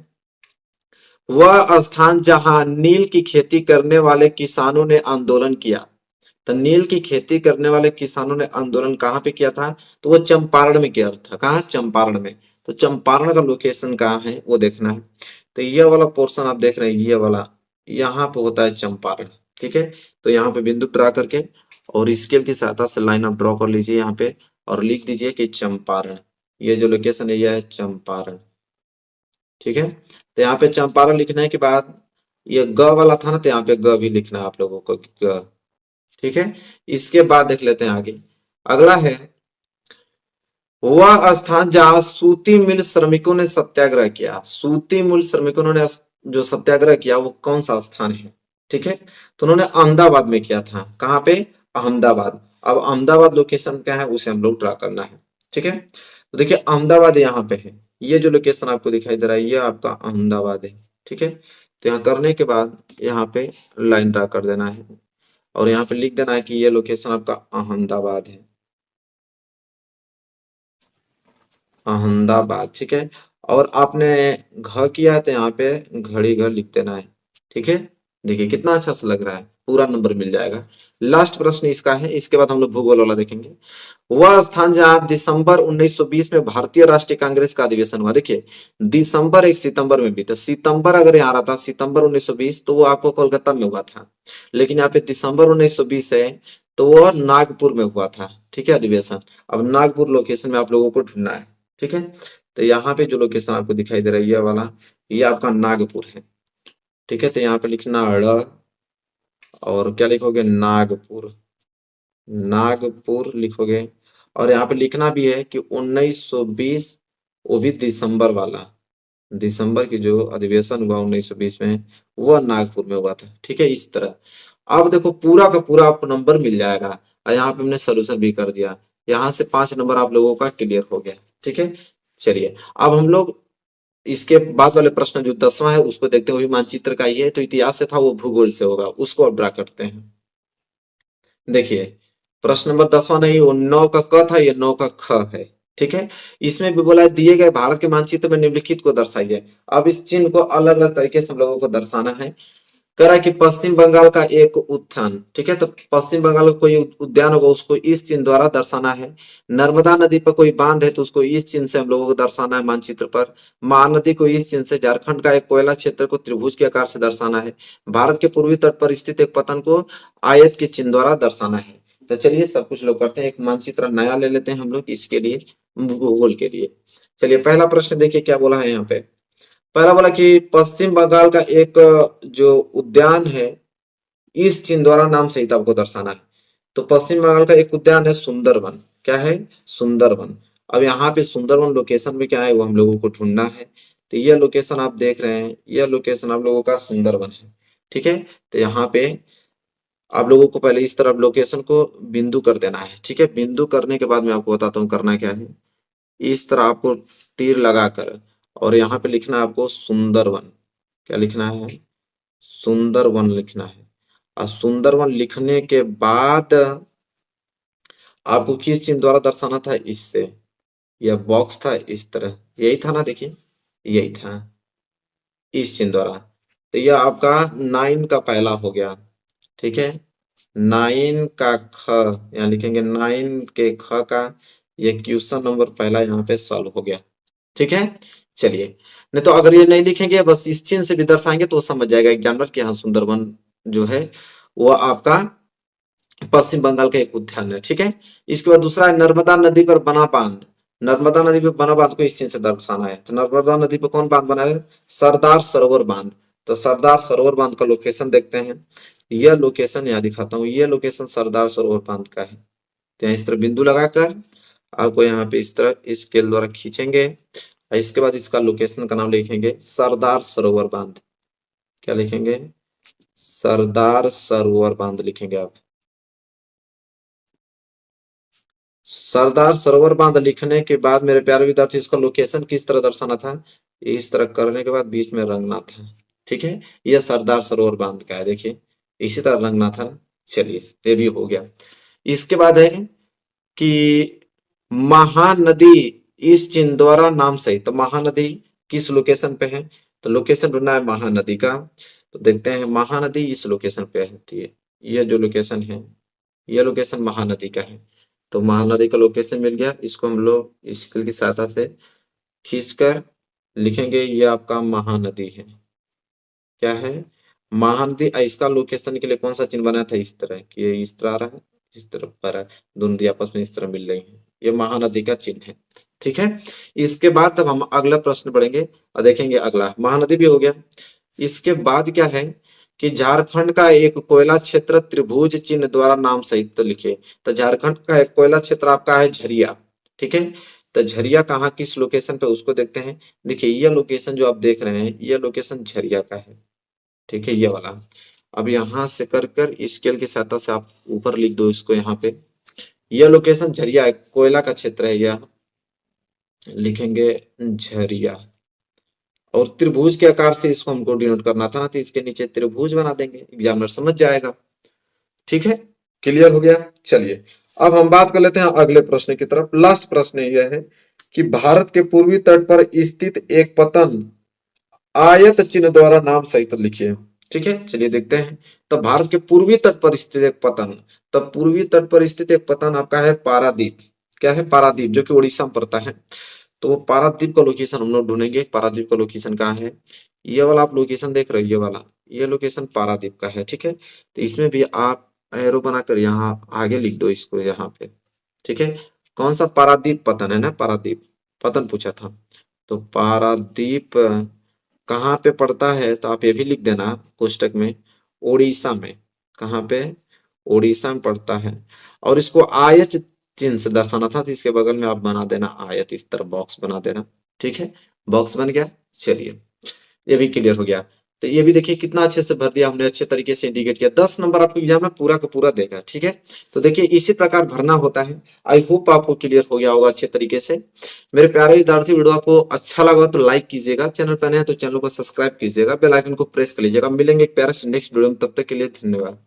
Speaker 1: वह स्थान जहां नील की खेती करने वाले किसानों ने आंदोलन किया। तो नील की खेती करने वाले किसानों ने आंदोलन कहाँ पे किया था? तो वो चंपारण में किया था। कहाँ? चंपारण में। तो चंपारण का लोकेशन कहाँ है वो देखना है। तो ये वाला पोर्शन आप देख रहे हैं, ये वाला यहाँ पे होता है चंपारण। ठीक है, तो यहाँ पे बिंदु ड्रा करके और स्केल की सहायता से लाइन आप ड्रॉ कर लीजिए यहाँ पे और लिख दीजिए कि चंपारण। ये जो लोकेशन है यह है चंपारण। ठीक है, तो यहाँ पे चंपारण लिखने के बाद ये ग वाला था ना, तो यहाँ पे ग भी लिखना है आप लोगों को, ग। ठीक है, इसके बाद देख लेते हैं आगे। अगला है वह स्थान जहां सूती मिल श्रमिकों ने सत्याग्रह किया। सूती मिल श्रमिकों ने जो सत्याग्रह किया वो कौन सा स्थान है? ठीक है, तो उन्होंने अहमदाबाद में किया था। कहाँ पे? अहमदाबाद। अब अहमदाबाद लोकेशन क्या है उसे हम लोग ड्रा करना है। ठीक है, तो देखिए अहमदाबाद यहाँ पे है। ये जो लोकेशन आपको दिखाई दे रहा है ये आपका अहमदाबाद है। ठीक है, तो यहाँ करने के बाद यहाँ पे लाइन ड्रा कर देना है और यहाँ पे लिख देना है कि ये लोकेशन आपका अहमदाबाद है। अहमदाबाद। ठीक है, और आपने घ किया है तो यहाँ पे घड़ी घर लिख देना है। ठीक है, देखिए कितना अच्छा सा लग रहा है, पूरा नंबर मिल जाएगा। लास्ट प्रश्न इसका है, इसके बाद हम लोग भूगोल वाला देखेंगे। वह स्थान जहां दिसंबर 1920 में भारतीय राष्ट्रीय कांग्रेस का अधिवेशन हुआ। देखिए दिसंबर 1 सितंबर में भी, तो सितंबर अगर यहाँ रहा था सितंबर 1920 तो वो आपको कोलकाता में हुआ था, लेकिन यहाँ पे दिसंबर 1920 है तो वो नागपुर में हुआ था। ठीक है, अधिवेशन। अब नागपुर लोकेशन में आप लोगों को ढूंढना है। ठीक है, तो यहाँ पे जो लोकेशन आपको दिखाई दे रहा है ये वाला, ये आपका नागपुर है। ठीक है, तो यहाँ पे लिखना ड़ और क्या लिखोगे? नागपुर। नागपुर लिखोगे और यहाँ पे लिखना भी है कि 1920, वो भी दिसंबर वाला। दिसंबर की जो अधिवेशन हुआ 1920 में वह नागपुर में हुआ था। ठीक है, इस तरह अब देखो पूरा का पूरा आपको नंबर मिल जाएगा और यहाँ पे हमने सोल्यूशन भी कर दिया। यहाँ से 5 नंबर आप लोगों का क्लियर हो गया। ठीक है, चलिए अब हम लोग इसके बाद वाले प्रश्न जो 10वां है उसको देखते हैं। वही मानचित्र का ही है, तो इतिहास से था वो भूगोल से होगा, उसको अब ड्रा करते हैं। देखिए प्रश्न नंबर 10वां नहीं, वो 9 का क था, ये 9 का ख है। ठीक है, इसमें भी बोला है दिए गए भारत के मानचित्र में निम्नलिखित को दर्शाइए। अब इस चिन्ह को अलग अलग तरीके से हम लोगों को दर्शाना है। करा कि पश्चिम बंगाल का एक उत्थान। ठीक है, तो पश्चिम बंगाल का कोई उद्यान होगा उसको इस चिन्ह द्वारा दर्शाना है। नर्मदा नदी पर कोई बांध है तो उसको इस चिन्ह से हम लोगों को दर्शाना है मानचित्र पर। महानदी को इस चिन्ह से, झारखंड का एक कोयला क्षेत्र को त्रिभुज के आकार से दर्शाना है। भारत के पूर्वी तट पर स्थित एक पतन को आयत के चिन्ह द्वारा दर्शाना है। तो चलिए सब कुछ लोग करते हैं, एक मानचित्र नया ले लेते हैं हम लोग इसके लिए, भूगोल के लिए। चलिए पहला प्रश्न देखिए क्या बोला है यहाँ पे। पहला बोला कि पश्चिम बंगाल का एक जो उद्यान है इस चिन्ह द्वारा नाम सहित आपको दर्शाना है। तो पश्चिम बंगाल का एक उद्यान है सुंदरवन। क्या है? सुंदरवन। अब यहाँ पे सुंदरवन लोकेशन में क्या है वो हम लोगों को ढूंढना है। तो यह लोकेशन आप देख रहे हैं, यह लोकेशन आप लोगों का सुंदरवन है। ठीक है, तो यहाँ पे आप लोगों को पहले इस तरफ लोकेशन को बिंदु कर देना है। ठीक है, बिंदु करने के बाद मैं आपको बताता हूँ करना क्या है। इस तरह आपको तीर लगाकर और यहाँ पे लिखना है आपको सुंदरवन। क्या लिखना है? सुंदरवन लिखना है। और सुंदरवन लिखने के बाद आपको किस चिन्ह द्वारा दर्शाना था? इससे। यह बॉक्स था इस तरह, यही था ना, देखिए यही था, इस चिन्ह द्वारा। तो यह आपका 9 का पहला हो गया। ठीक है, 9 का ख यहाँ लिखेंगे, 9 के ख का ये क्वेश्चन नंबर पहला यहाँ पे सॉल्व हो गया। ठीक है, चलिए नहीं तो अगर ये नहीं लिखेंगे बस इस चिन्ह से भी दर्शाएंगे तो वो समझ जाएगा एग्जामिनर कि हाँ सुंदरवन जो है वो आपका पश्चिम बंगाल का एक उद्यान है। ठीक है, इसके बाद दूसरा है नर्मदा नदी पर बना बांध। नर्मदा नदी पर बना बांध को इस चिन्ह से दर्शाना है। तो नर्मदा नदी पर कौन बांध बना है? सरदार सरोवर बांध। तो सरदार सरोवर बांध का लोकेशन देखते हैं। यह लोकेशन यहाँ दिखाता हूँ, यह लोकेशन सरदार सरोवर बांध का है। तो यहाँ इस तरह बिंदु लगाकर आपको यहाँ पे इस तरह स्केल द्वारा खींचेंगे। इसके बाद इसका लोकेशन का नाम लिखेंगे सरदार सरोवर बांध। क्या लिखेंगे? सरदार सरोवर बांध लिखेंगे आप। सरदार सरोवर बांध लिखने के बाद मेरे प्यारे विद्यार्थी इसका लोकेशन किस तरह दर्शाना था, इस तरह करने के बाद बीच में रंगना था। ठीक है, यह सरदार सरोवर बांध का है, देखिए इसी तरह रंगना था। चलिए ये भी हो गया। इसके बाद है कि महानदी इस चिन्ह द्वारा नाम सहित, तो महानदी किस लोकेशन पे है, तो लोकेशन ढूंढना है महानदी का। तो देखते हैं महानदी इस लोकेशन पे है, ये जो लोकेशन है यह लोकेशन महानदी का है। तो महानदी का लोकेशन मिल गया, इसको हम लोग स्केल की सहायता से खींचकर लिखेंगे, ये आपका महानदी है। क्या है, महानदी। इसका लोकेशन के लिए कौन सा चिन्ह बनाया था, इस तरह कि ये इस तरह आ रहा है, इस तरफ आ रहा है, दोनों नदी आपस में इस तरह मिल रही है, ये महानदी का चिन्ह है। ठीक है, इसके बाद तब हम अगला प्रश्न पढ़ेंगे और देखेंगे। अगला महानदी भी हो गया। इसके बाद क्या है कि झारखंड का एक कोयला क्षेत्र त्रिभुज चिन्ह द्वारा नाम सहित तो लिखिए। तो झारखंड का एक कोयला क्षेत्र आपका है झरिया। ठीक है, तो झरिया कहाँ किस लोकेशन पे उसको देखते हैं। देखिए यह लोकेशन जो आप देख रहे हैं, यह लोकेशन झरिया का है। ठीक है, ये वाला। अब यहां से कर कर स्केल की सहायता से आप ऊपर लिख दो इसको यहाँ पे। यह लोकेशन झरिया है, कोयला का क्षेत्र है, यह लिखेंगे झरिया। और त्रिभुज के आकार से इसको हमको डिनोट करना था ना, तो इसके नीचे त्रिभुज बना देंगे, एग्जामिनर समझ जाएगा। ठीक है, क्लियर हो गया। चलिए अब हम बात कर लेते हैं अगले प्रश्न की तरफ। लास्ट प्रश्न यह है कि भारत के पूर्वी तट पर स्थित एक पतन आयत चिन्ह द्वारा नाम सहित लिखिए। ठीक है, चलिए देखते हैं। तो भारत के पूर्वी तट पर स्थित एक पतन, तो पूर्वी तट पर स्थित एक पतन आपका है पारादीप। क्या है, पारादीप, जो कि उड़ीसा में पड़ता है। तो पारादीप का लोकेशन हम लोग ढूंढेंगे। पारादीप का लोकेशन कहाँ है, ये वाला आप लोकेशन देख रहे हो, ये वाला, ये लोकेशन पारादीप का है। ठीक है, तो इसमें भी आप एरो बनाकर यहाँ आगे लिख दो इसको यहाँ पे। ठीक है, कौन सा, पारादीप पतन है ना, पारादीप पतन पूछा था। तो पारादीप कहाँ पे पड़ता है, तो आप ये भी लिख देना कोष्टक में, उड़ीसा में। कहाँ पे, उड़ीसा में पड़ता है। और इसको आयत चिन्ह से दर्शाना था, तो इसके बगल में आप बना देना आयत, इस तरह बॉक्स बना देना। ठीक है, बॉक्स बन गया। चलिए ये भी क्लियर हो गया। तो ये भी देखिए कितना अच्छे से भर दिया हमने, अच्छे तरीके से इंडिकेट किया। 10 नंबर आपको एग्जाम में पूरा का पूरा देगा। ठीक है, तो देखिए इसी प्रकार भरना होता है। आई होप आपको क्लियर हो गया होगा अच्छे तरीके से। मेरे प्यारे विद्यार्थी, वीडियो आपको अच्छा लगा तो लाइक कीजिएगा, चैनल पर नए हैं तो चैनल को सब्सक्राइब कीजिएगा, बेल आइकन को प्रेस कर लीजिएगा। मिलेंगे एक प्यारे से नेक्स्ट वीडियो में, तब तक के लिए धन्यवाद।